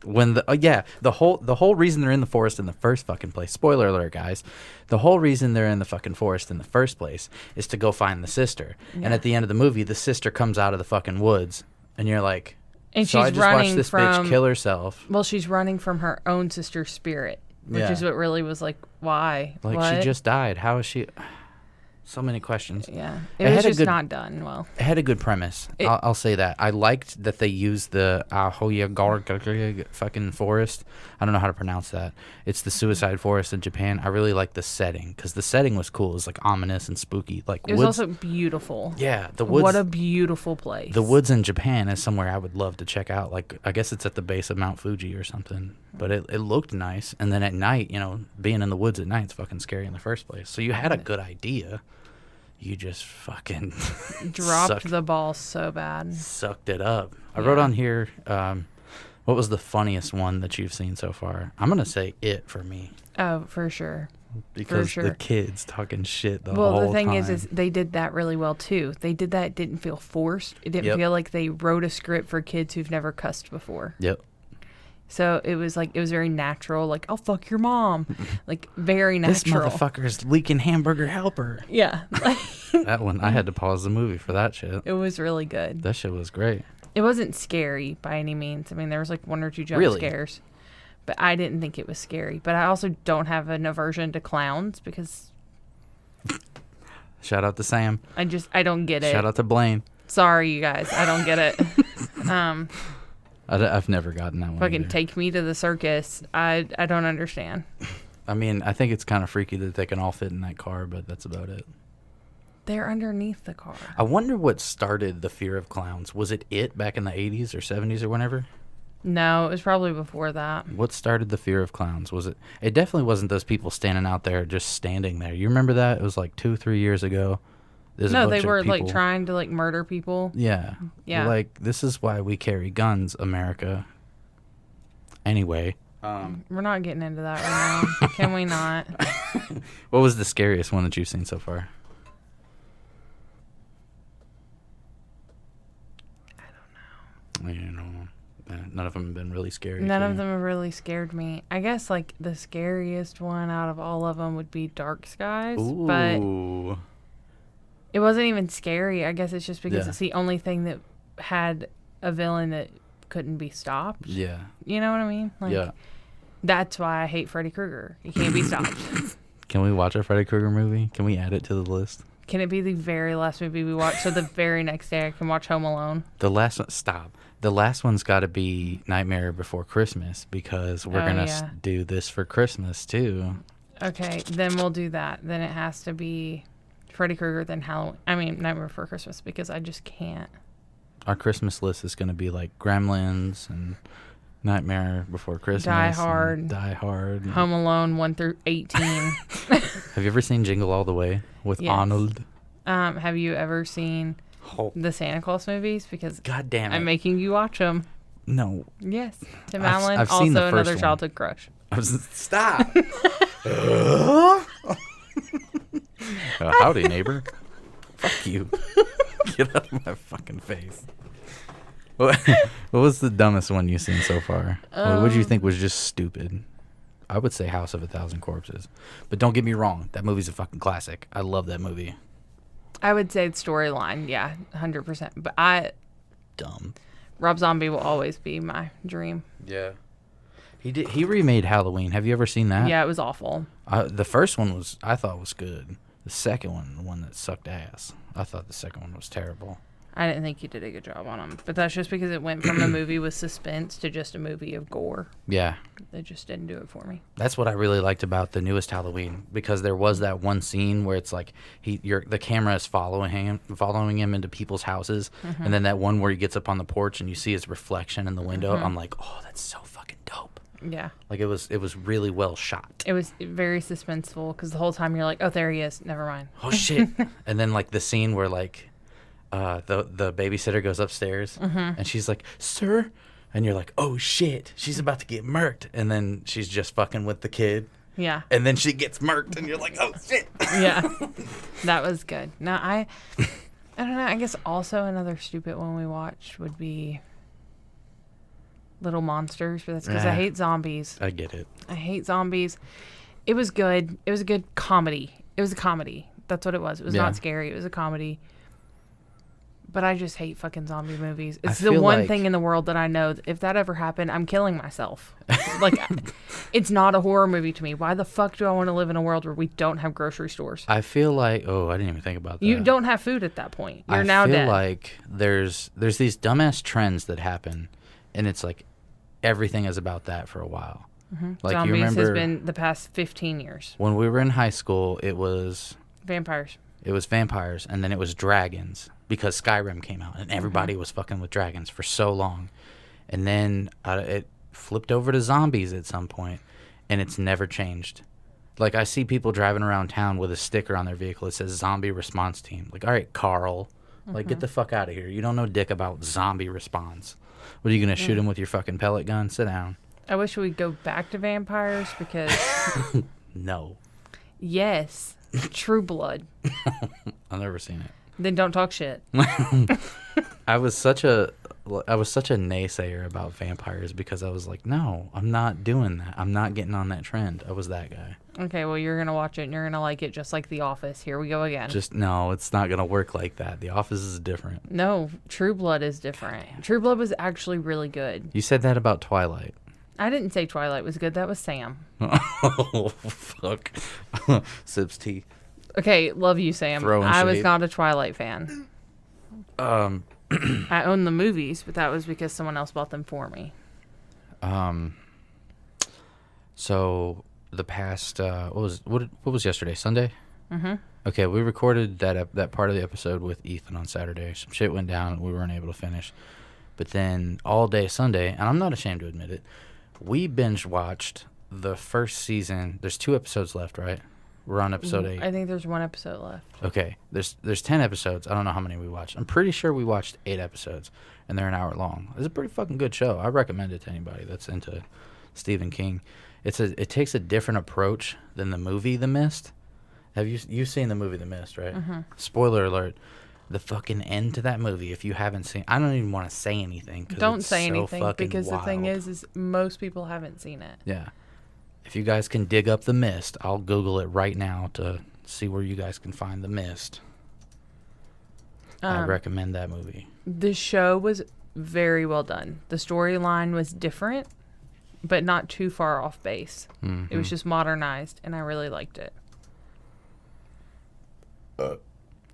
When the whole reason they're in the forest in the first fucking place, spoiler alert guys, the whole reason they're in the fucking forest in the first place is to go find the sister. Yeah. And at the end of the movie, the sister comes out of the fucking woods and you're like, and so she's I just running watched this from, bitch kill herself. Well, she's running from her own sister's spirit, which is what really was like, why? Like, what? She just died. How is she... So many questions. Yeah. It was just not done well. It had a good premise. I'll say that. I liked that they used the Ahoyagar fucking forest. I don't know how to pronounce that. It's the suicide forest in Japan. I really like the setting because the setting was cool. It was like ominous and spooky. Like it was also beautiful. Yeah. The woods. What a beautiful place. The woods in Japan is somewhere I would love to check out. Like, I guess it's at the base of Mount Fuji or something. But it looked nice. And then at night, being in the woods at night is fucking scary in the first place. So you had a good idea. You just fucking dropped the ball so bad. Sucked it up. I wrote on here, what was the funniest one that you've seen so far? I'm going to say It for me. Oh, for sure. Because the kids talking shit the whole time. Well, the thing is they did that really well, too. They did that. It didn't feel forced. It didn't feel like they wrote a script for kids who've never cussed before. Yep. So it was very natural. Like, I'll fuck your mom. Like, very This natural. motherfucker's leaking hamburger helper. Yeah. That one, I had to pause the movie for that shit. It was really good. That shit was great. It wasn't scary by any means. I mean, there was like 1 or 2 jump Really? scares. But I didn't think it was scary. But I also don't have an aversion to clowns because Shout out to Sam. I don't get it. Shout out to Blaine. Sorry, you guys. I don't get it. I've never gotten that one. Fucking either. take me to the circus. I don't understand. I mean, I think it's kind of freaky that they can all fit in that car, but that's about it. They're underneath the car. I wonder what started the fear of clowns. Was it back in the 80s or 70s or whenever? No, it was probably before that. What started the fear of clowns? Was it? It definitely wasn't those people standing out there just standing there. You remember that? It was like 2-3 years ago. There's a No, bunch they of were like people- trying to like murder people. Yeah. Yeah. Like, this is why we carry guns, America. Anyway. We're not getting into that right now. Can we not? What was the scariest one that you've seen so far? I don't know. You know, none of them have been really scary. None to of you. them have really scared me. I guess like the scariest one out of all of them would be Dark Skies, but Ooh. it wasn't even scary. I guess it's just because Yeah. it's the only thing that had a villain that couldn't be stopped. Yeah. You know what I mean? Like, Yeah. That's why I hate Freddy Krueger. He can't be stopped. Can we watch a Freddy Krueger movie? Can we add it to the list? Can it be the very last movie we watch so the very next day I can watch Home Alone? The last one, stop. The last one's got to be Nightmare Before Christmas because we're Oh, going to yeah. do this for Christmas too. Okay, then we'll do that. Then it has to be Freddy Krueger, then Halloween. I mean, Nightmare Before Christmas because I just can't. Our Christmas list is going to be like Gremlins and Nightmare Before Christmas. Die and Hard. Die Hard. and- Home Alone 1 through 18. Have you ever seen Jingle All the Way with Yes. Arnold? Have you ever seen Oh, the Santa Claus movies? Because God damn it. I'm making you watch them. No. Yes. Tim I've Allen, seen also the first another one. childhood crush. Stop. Howdy, neighbor. Fuck you. Get out of my fucking face. What was the dumbest one you've seen so far? What did you think was just stupid? I would say House of a Thousand Corpses. But don't get me wrong. That movie's a fucking classic. I love that movie. I would say the storyline, yeah, 100%. But Dumb. Rob Zombie will always be my dream. Yeah. He remade Halloween. Have you ever seen that? Yeah, it was awful. The first one I thought was good. The second one, the one that sucked ass. I thought the second one was terrible. I didn't think you did a good job on them. But that's just because it went from a movie with suspense to just a movie of gore. Yeah. It just didn't do it for me. That's what I really liked about the newest Halloween because there was that one scene where it's like the camera is following him into people's houses, and then that one where he gets up on the porch and you see his reflection in the window. I'm like, oh, that's so fucking dope. Yeah. Like it was really well shot. It was very suspenseful because the whole time you're like, oh, there he is. Never mind. Oh shit! And then like the scene where like the babysitter goes upstairs and she's like, sir. And you're like, oh, shit, she's about to get murked. And then she's just fucking with the kid. Yeah. And then she gets murked, and you're like, oh, shit. Yeah. That was good. Now, I don't know. I guess also another stupid one we watched would be Little Monsters. But that's because I hate zombies. I get it. I hate zombies. It was good. It was a good comedy. It was a comedy. That's what it was. It was Yeah. not scary. It was a comedy. But I just hate fucking zombie movies. It's I the feel one like- thing in the world that I know that if that ever happened, I'm killing myself. Like, it's not a horror movie to me. Why the fuck do I want to live in a world where we don't have grocery stores? I feel like, oh, I didn't even think about that. You don't have food at that point. You're I now feel dead. like there's these dumbass trends that happen, and it's like everything is about that for a while. Like Zombies you remember has been the past 15 years. when we were in high school, it was Vampires. vampires, and then it was dragons because Skyrim came out, and everybody was fucking with dragons for so long, and then it flipped over to zombies at some point, and it's never changed. Like I see people driving around town with a sticker on their vehicle that says "Zombie Response Team." Like, all right, Carl, like get the fuck out of here. You don't know dick about zombie response. What are you gonna shoot him with your fucking pellet gun? Sit down. I wish we'd go back to vampires because, No, yes, True Blood. I've never seen it. Then don't talk shit. I was such a I was such a naysayer about vampires because I was like, no, I'm not doing that. I'm not getting on that trend. I was that guy. Okay, well, you're going to watch it and you're going to like it just like The Office. Here we go again. Just, no, it's not going to work like that. The Office is different. No, True Blood is different. True Blood was actually really good. You said that about Twilight. I didn't say Twilight was good. That was Sam. Oh, fuck. Sips tea. Okay, love you, Sam. Throwing I was shade. not a Twilight fan. I own the movies, but that was because someone else bought them for me. So the past what was yesterday? Sunday? Mm-hmm. Okay, we recorded that part of the episode with Ethan on Saturday. Some shit went down and we weren't able to finish. But then all day Sunday, and I'm not ashamed to admit it, we binge watched the first season. There's 2 episodes left, right? We're on episode 8. I think there's 1 episode left. Okay, there's 10 episodes. I don't know how many we watched. I'm pretty sure we watched 8 episodes, and they're an hour long. It's a pretty fucking good show. I recommend it to anybody that's into Stephen King. It takes a different approach than the movie The Mist. Have you've seen the movie The Mist, right? Mm-hmm. Spoiler alert. The fucking end to that movie, if you haven't seen, I don't even want to say anything. Don't say so anything because wild. the thing is most people haven't seen it. Yeah. If you guys can dig up The Mist, I'll Google it right now to see where you guys can find The Mist. I recommend that movie. The show was very well done. The storyline was different, but not too far off base. Mm-hmm. It was just modernized, and I really liked it.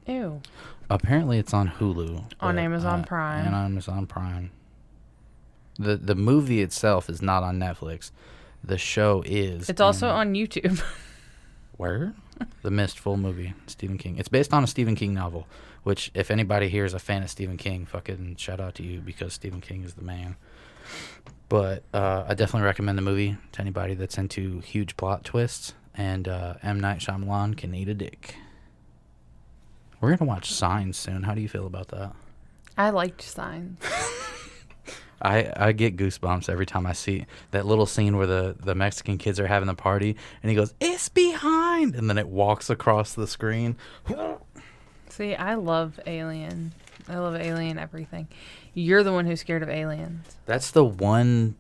Ew. Apparently, it's on Hulu. On but, Amazon Prime. And on Amazon Prime. The movie itself is not on Netflix. The show is. It's also on YouTube. Where? The Mist full movie, Stephen King. It's based on a Stephen King novel, which if anybody here is a fan of Stephen King, fucking shout out to you because Stephen King is the man. But I definitely recommend the movie to anybody that's into huge plot twists, and M. Night Shyamalan can eat a dick. We're going to watch Signs soon. How do you feel about that? I liked Signs. I get goosebumps every time I see that little scene where the Mexican kids are having the party, and he goes, "It's behind," and then it walks across the screen. See, I love Alien. I love Alien everything. You're the one who's scared of aliens. That's the one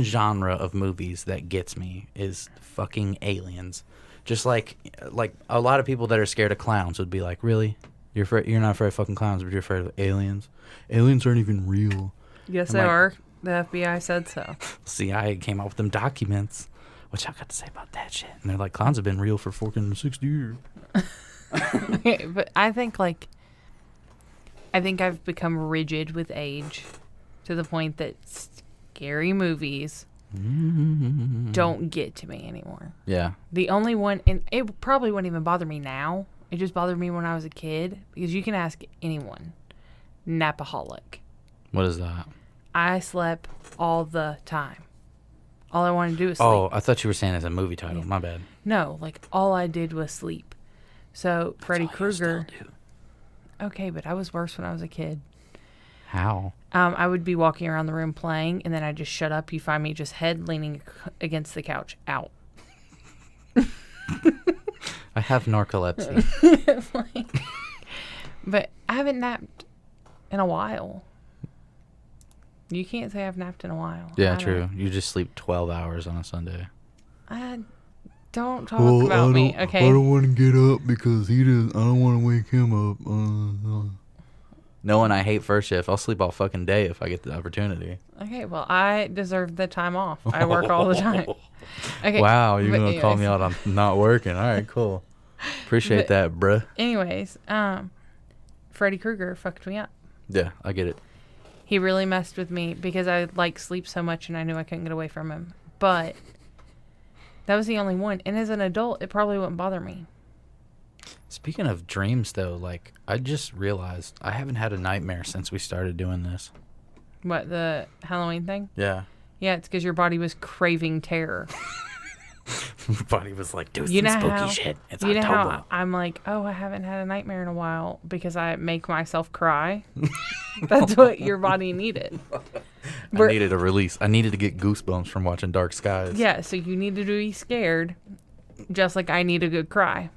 genre of movies that gets me is fucking aliens. Just like a lot of people that are scared of clowns would be like, "Really? You're not afraid of fucking clowns, but you're afraid of aliens? Aliens aren't even real." Yes, I'm they like, are. The FBI said so. CIA came out with them documents. What y'all got to say about that shit? And they're like, clowns have been real for 460 years. But I think I've become rigid with age to the point that scary movies don't get to me anymore. Yeah. The only one, and it probably wouldn't even bother me now. It just bothered me when I was a kid because you can ask anyone. Napaholic. What is that? I slept all the time. All I wanted to do was sleep. Oh, I thought you were saying it's a movie title. Yeah. My bad. No, all I did was sleep. So Freddy That's all you Krueger. still do. Okay, but I was worse when I was a kid. How? I would be walking around the room playing, and then I'd just shut up. You find me just head leaning against the couch, out. I have narcolepsy. But I haven't napped in a while. You can't say I've napped in a while. Yeah, true. You just sleep 12 hours on a Sunday. Don't talk about me, okay? I don't want to get up because I don't want to wake him up. No, and I hate first shift. I'll sleep all fucking day if I get the opportunity. Okay, well, I deserve the time off. I work all the time. Okay. Wow, you're going to call me anyways. out on not working. All right, cool. Appreciate that, bruh. Anyways, Freddy Krueger fucked me up. Yeah, I get it. He really messed with me because I sleep so much and I knew I couldn't get away from him. But that was the only one. And as an adult, it probably wouldn't bother me. Speaking of dreams, though, I just realized I haven't had a nightmare since we started doing this. What, the Halloween thing? Yeah. Yeah, it's because your body was craving terror. My body was like, do You some know spooky how- shit. It's You know October. how I'm like, oh, I haven't had a nightmare in a while because I make myself cry? That's what your body needed. I needed a release. I needed to get goosebumps from watching Dark Skies. Yeah, so you needed to be scared just like I need a good cry.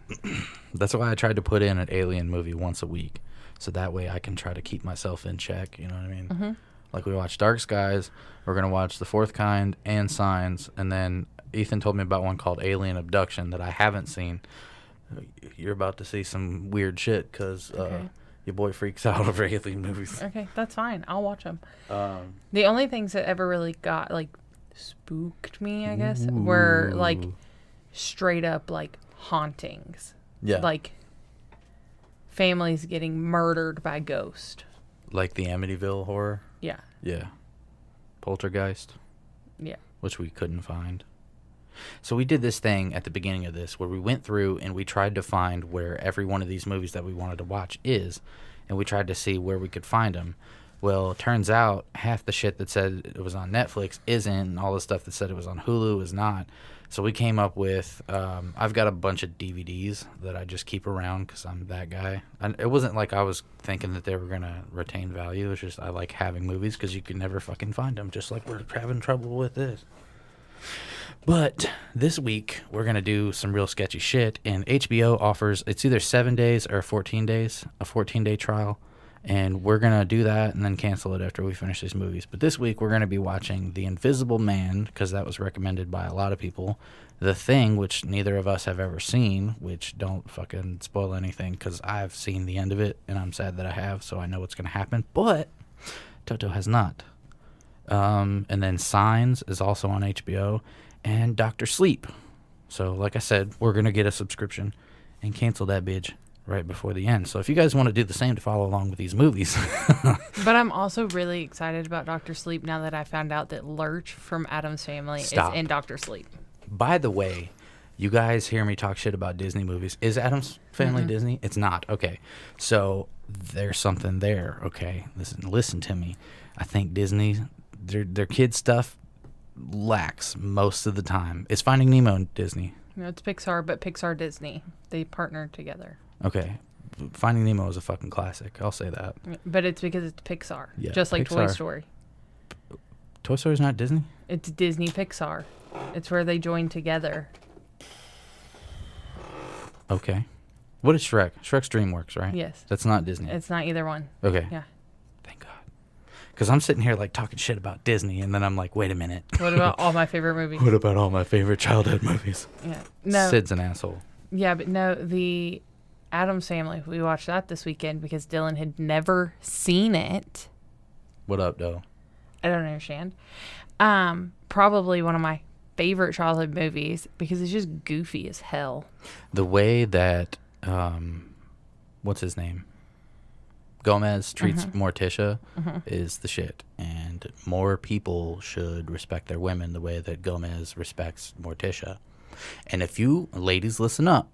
That's why I tried to put in an alien movie once a week. So that way I can try to keep myself in check. You know what I mean? Mm-hmm. Like we watched Dark Skies. We're gonna watch The Fourth Kind and Signs, and then Ethan told me about one called Alien Abduction that I haven't seen. You're about to see some weird shit because your boy freaks out over alien movies. Okay, that's fine. I'll watch them. The only things that ever really got like spooked me, I guess, were like straight up like hauntings. Yeah. Like families getting murdered by ghost. Like the Amityville horror? Yeah. Yeah. Poltergeist? Yeah. Which we couldn't find. So we did this thing at the beginning of this where we went through and we tried to find where every one of these movies that we wanted to watch is, and we tried to see where we could find them. Well, it turns out half the shit that said it was on Netflix isn't, and all the stuff that said it was on Hulu is not. So we came up with, I've got a bunch of DVDs that I just keep around because I'm that guy. And it wasn't like I was thinking that they were going to retain value. It's just I like having movies because you can never fucking find them, just like we're having trouble with this. But this week, we're going to do some real sketchy shit, and HBO offers, it's either 7 days or 14 days, a 14-day trial, and we're going to do that and then cancel it after we finish these movies. But this week, we're going to be watching The Invisible Man, because that was recommended by a lot of people, The Thing, which neither of us have ever seen, which don't fucking spoil anything, because I've seen the end of it, and I'm sad that I have, so I know what's going to happen, but Toto has not. And then Signs is also on HBO, and Dr. Sleep. So, like I said, we're going to get a subscription and cancel that bitch right before the end. So if you guys want to do the same to follow along with these movies. But I'm also really excited about Dr. Sleep now that I found out that Lurch from Addams Family is in Dr. Sleep. By the way, you guys hear me talk shit about Disney movies. Is Addams Family Disney? It's not. Okay. So there's something there. Okay. Listen to me. I think Disney, their kid stuff lacks most of the time. Is Finding Nemo in Disney? No, it's Pixar, but Pixar Disney. They partnered together. Okay. Finding Nemo is a fucking classic. I'll say that. But it's because it's Pixar. Yeah, just like Toy Pixar. Story. Toy Story's not Disney? It's Disney Pixar. It's where they join together. Okay. What is Shrek? Shrek's DreamWorks, right? Yes. That's not Disney. It's not either one. Okay. Yeah. Thank God. Because I'm sitting here like talking shit about Disney, and then I'm like, wait a minute. What about all my favorite movies? What about all my favorite childhood movies? Yeah. No. Sid's an asshole. Yeah, but no, the Addams Family. We watched that this weekend because Dylan had never seen it. What up, though? I don't understand. Probably one of my favorite childhood movies because it's just goofy as hell. The way that, what's his name? Gomez treats Morticia is the shit. And more people should respect their women the way that Gomez respects Morticia. And if you, ladies, listen up.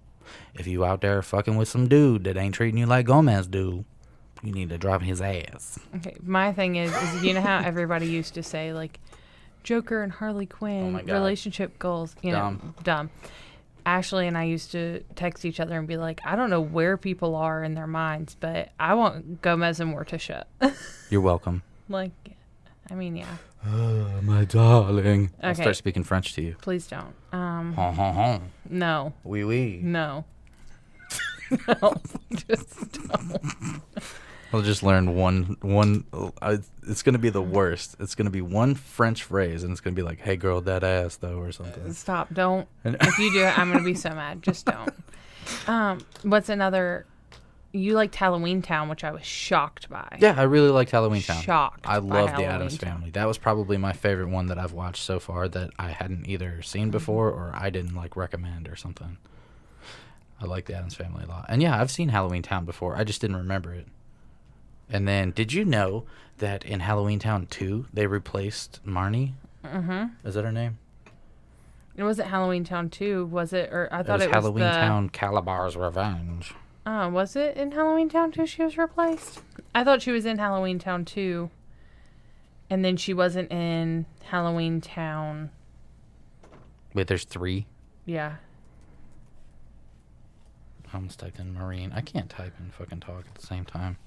If you out there fucking with some dude that ain't treating you like Gomez do, you need to drop his ass. Okay, my thing is you know how everybody used to say, like, Joker and Harley Quinn, relationship goals, you know, dumb. Ashley and I used to text each other and be like, I don't know where people are in their minds, but I want Gomez and Morticia. You're welcome. Like, I mean, yeah. My darling. Okay. I'll start speaking French to you. Please don't. No. No. Oui, oui. No. No. Just don't. I'll just learn one. It's going to be the worst. It's going to be one French phrase, and it's going to be like, hey, girl, that ass, though, or something. Stop. Don't. If you do it, I'm going to be so mad. Just don't. What's another? You liked Halloween Town, which I was shocked by. Yeah, I really liked Halloween Town. Shocked. I love the Halloween Addams Town. Family. That was probably my favorite one that I've watched so far that I hadn't either seen before or I didn't like recommend or something. I like the Addams Family a lot. And yeah, I've seen Halloween Town before. I just didn't remember it. And then, did you know that in Halloween Town 2, they replaced Marnie? Mm-hmm. Is that her name? It wasn't Halloween Town 2, was it? Or I thought it was it was Halloween Town Calabar's Revenge. Was it in Halloween Town 2 she was replaced? I thought she was in Halloween Town 2. And then she wasn't in Halloween Town. Wait, there's 3? Yeah. I almost typed in Marine. I can't type and fucking talk at the same time.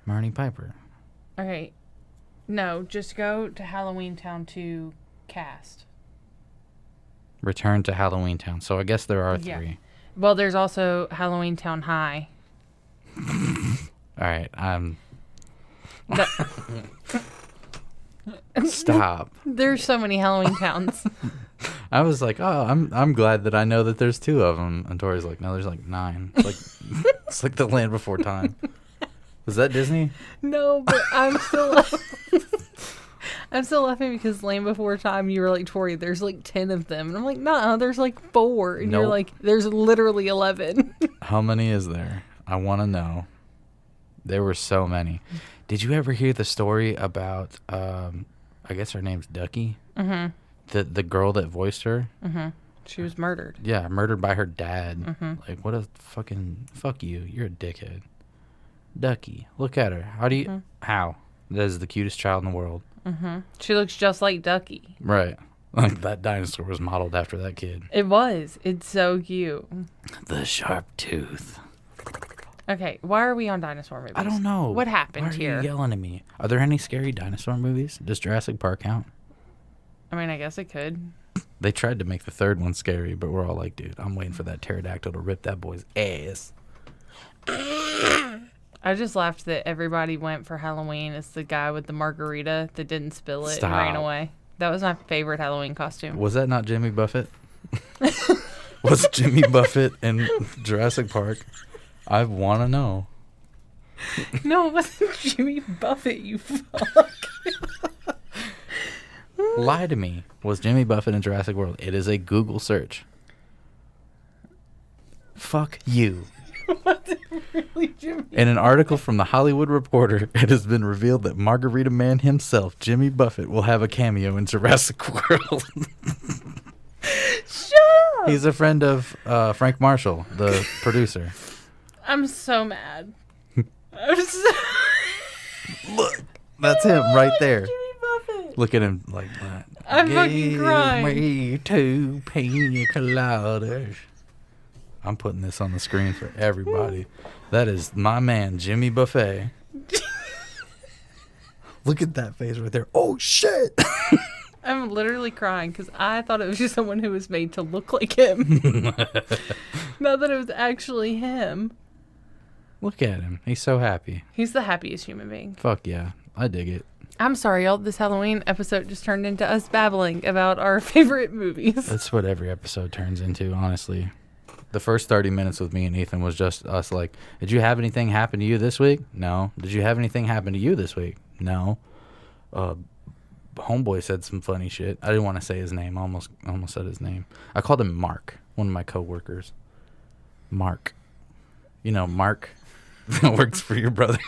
Marnie Piper. Okay. No, just go to Halloween Town 2 cast. Return to Halloween Town. So I guess there are 3. Yeah. Well, there's also Halloween Town High. All right. Stop. There's so many Halloween towns. I was like, oh, I'm glad that I know that there's 2 of them. And Tori's like, no, there's like 9. It's like it's like the Land Before Time. Was that Disney? No, but I'm still laughing because Land Before Time, you were like, Tori, there's like 10 of them. And I'm like, nah, there's like 4. And you're like, there's literally 11. How many is there? I want to know. There were so many. Did you ever hear the story about, I guess her name's Ducky? Mm-hmm. The girl that voiced her? Mm-hmm. She was murdered. Yeah, murdered by her dad. Mm-hmm. Like, what a fucking, fuck you. You're a dickhead. Ducky. Look at her. How do you, mm-hmm. How? That is the cutest child in the world. Mm-hmm. She looks just like Ducky. Right. Like, that dinosaur was modeled after that kid. It was. It's so cute. The sharp tooth. Okay, why are we on dinosaur movies? I don't know. What happened here? Why are you yelling at me? Are there any scary dinosaur movies? Does Jurassic Park count? I mean, I guess it could. They tried to make the 3rd one scary, but we're all like, dude, I'm waiting for that pterodactyl to rip that boy's ass. I just laughed that everybody went for Halloween as the guy with the margarita that didn't spill it and ran away. That was my favorite Halloween costume. Was that not Jimmy Buffett? Was Jimmy Buffett in Jurassic Park? I want to know. No, it wasn't Jimmy Buffett, you fuck. Lie to me. Was Jimmy Buffett in Jurassic World? It is a Google search. Fuck you. Was it really Jimmy? In an article from The Hollywood Reporter, it has been revealed that Margarita Man himself, Jimmy Buffett, will have a cameo in Jurassic World. Shut up! He's a friend of Frank Marshall, the producer. I'm so mad. Look, that's him right there. Jimmy Buffett. Look at him like that. I'm fucking crying. Give me 2 pina coladas. I'm putting this on the screen for everybody. That is my man, Jimmy Buffett. Look at that face right there. Oh, shit. I'm literally crying because I thought it was just someone who was made to look like him. Not that it was actually him. Look at him. He's so happy. He's the happiest human being. Fuck yeah. I dig it. I'm sorry, y'all. This Halloween episode just turned into us babbling about our favorite movies. That's what every episode turns into, honestly. The first 30 minutes with me and Ethan was just us like, did you have anything happen to you this week? No. Did you have anything happen to you this week? No. Homeboy said some funny shit. I didn't want to say his name. I almost said his name. I called him Mark, one of my coworkers. Mark. You know, Mark that works for your brother.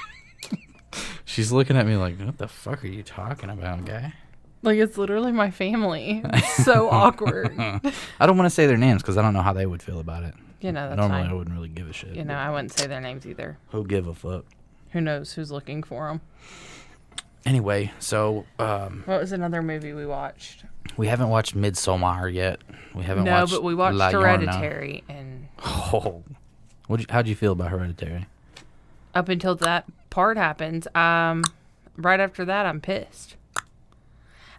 She's looking at me like, what the fuck are you talking about, guy? Like, it's literally my family. It's so awkward. I don't want to say their names because I don't know how they would feel about it. You know, that's normally fine. I wouldn't really give a shit. You know, I wouldn't say their names either. Who give a fuck? Who knows who's looking for them? Anyway, so... what was another movie we watched? We haven't watched Midsommar yet. We haven't watched... No, but we watched Hereditary. And... Oh. How'd you feel about Hereditary? Up until that part happens. Right after that, I'm pissed.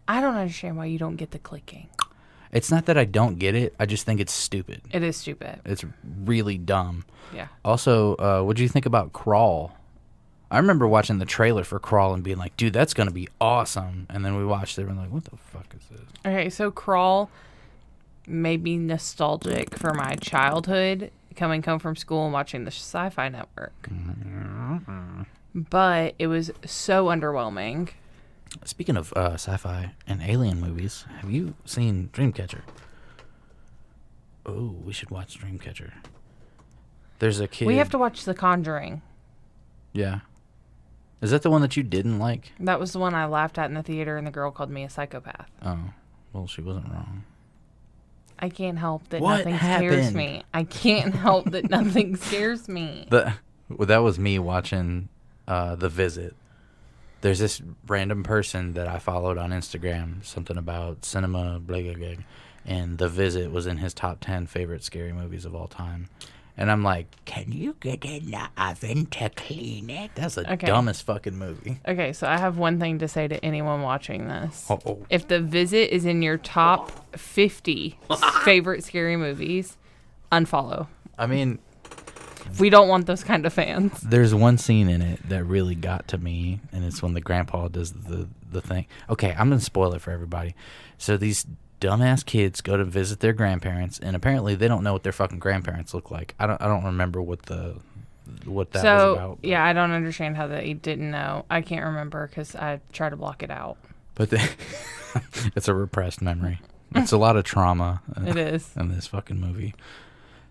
I don't understand why you don't get the clicking. It's not that I don't get it. I just think it's stupid. It is stupid. It's really dumb. Yeah. Also, what did you think about Crawl? I remember watching the trailer for Crawl and being like, dude, that's going to be awesome. And then we watched it and we're like, what the fuck is this? Okay, so Crawl made me nostalgic for my childhood, coming home from school and watching the Sci-Fi Network. Mm-hmm. But it was so underwhelming. Speaking of sci-fi and alien movies, have you seen Dreamcatcher? Oh, we should watch Dreamcatcher. There's a kid... We have to watch The Conjuring. Yeah. Is that the one that you didn't like? That was the one I laughed at in the theater and the girl called me a psychopath. Oh, well, she wasn't wrong. I can't help that nothing scares me. I can't help that nothing scares me. Well, that was me watching The Visit. There's this random person that I followed on Instagram, something about cinema, blah, blah, blah, and The Visit was in his top 10 favorite scary movies of all time. And I'm like, can you get in the oven to clean it? That's the dumbest fucking movie. Okay, so I have one thing to say to anyone watching this. Uh-oh. If The Visit is in your top 50 favorite scary movies, unfollow. I mean, We don't want those kind of fans. There's one scene in it that really got to me, and it's when the grandpa does the thing. Okay, I'm gonna spoil it for everybody. So these dumbass kids go to visit their grandparents, and apparently they don't know what their fucking grandparents look like. I don't remember what that was about. Yeah, I don't understand how they didn't know. I can't remember because I try to block it out. But it's a repressed memory. It's a lot of trauma. It is in this fucking movie.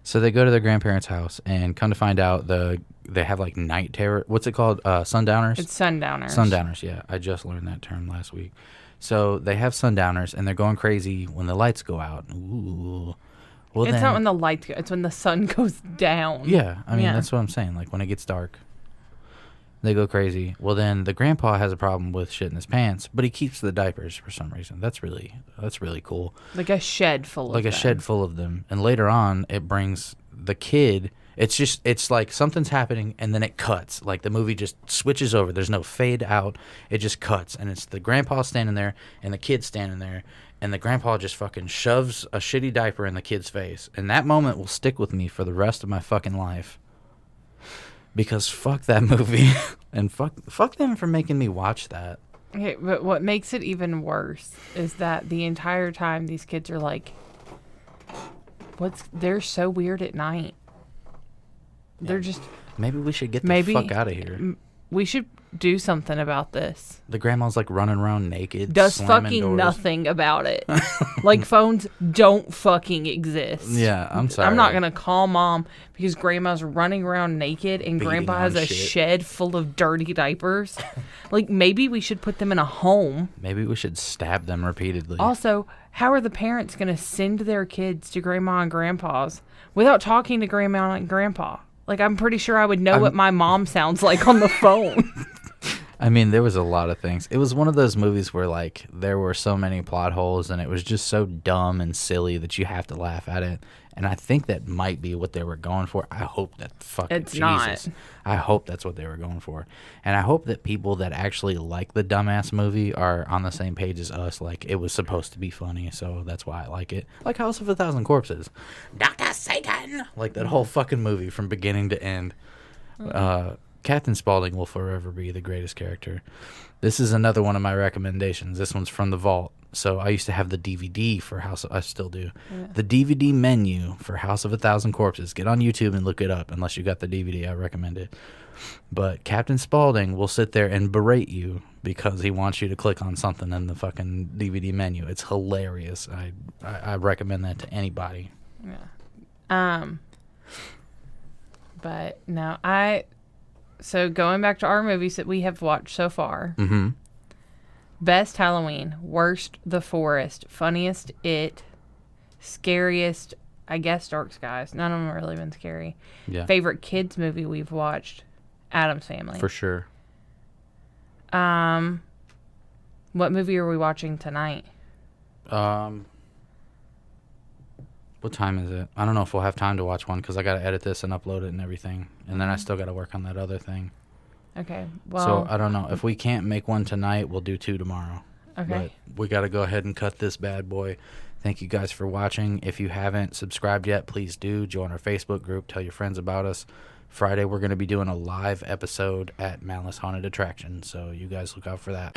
So they go to their grandparents' house, and come to find out they have like night terror. What's it called? Sundowners? It's sundowners. Sundowners, yeah. I just learned that term last week. So they have sundowners, and they're going crazy when the lights go out. Ooh. Well, it's not when the lights go. It's when the sun goes down. Yeah, I mean, that's what I'm saying. Like, when it gets dark, they go crazy. Well, then the grandpa has a problem with shit in his pants, but he keeps the diapers for some reason. That's really cool. Like a shed full of them. Like a shed full of them. And later on, it brings the kid. It's like something's happening, and then it cuts. Like, the movie just switches over. There's no fade out. It just cuts. And it's the grandpa standing there and the kid standing there. And the grandpa just fucking shoves a shitty diaper in the kid's face. And that moment will stick with me for the rest of my fucking life. Because fuck that movie. And fuck them for making me watch that. Okay, but what makes it even worse is that the entire time these kids are like, they're so weird at night. Yeah. They're just... Maybe we should get the fuck out of here. We should do something about this. The grandma's like running around naked. Does fucking doors. Nothing about it. Like, phones don't fucking exist. Yeah, I'm sorry. I'm not going to call mom because grandma's running around naked and grandpa has a shed full of dirty diapers. Like, maybe we should put them in a home. Maybe we should stab them repeatedly. Also, how are the parents going to send their kids to grandma and grandpa's without talking to grandma and grandpa? Like, I'm pretty sure I would know what my mom sounds like on the phone. I mean, there was a lot of things. It was one of those movies where, like, there were so many plot holes, and it was just so dumb and silly that you have to laugh at it. And I think that might be what they were going for. I hope that it's not. I hope that's what they were going for. And I hope that people that actually like the dumbass movie are on the same page as us. Like, it was supposed to be funny, so that's why I like it. Like House of a Thousand Corpses. Dr. Satan! Like, that whole fucking movie from beginning to end. Captain Spaulding will forever be the greatest character. This is another one of my recommendations. This one's from the vault. So I used to have the DVD for I still do. Yeah. The DVD menu for House of a Thousand Corpses. Get on YouTube and look it up. Unless you got the DVD, I recommend it. But Captain Spaulding will sit there and berate you because he wants you to click on something in the fucking DVD menu. It's hilarious. I recommend that to anybody. Yeah. But no, So going back to our movies that we have watched so far. Mm-hmm. Best Halloween, worst The Forest, funniest It, scariest, I guess, Dark Skies. None of them have really been scary. Yeah. Favorite kids movie we've watched, Addams Family. For sure. What movie are we watching tonight? What time is it? I don't know if we'll have time to watch one because I got to edit this and upload it and everything. And then I still got to work on that other thing. Okay. Well, so I don't know. If we can't make one tonight, we'll do 2 tomorrow. Okay. But we got to go ahead and cut this bad boy. Thank you guys for watching. If you haven't subscribed yet, please do. Join our Facebook group. Tell your friends about us. Friday, we're going to be doing a live episode at Malice Haunted Attraction. So you guys look out for that.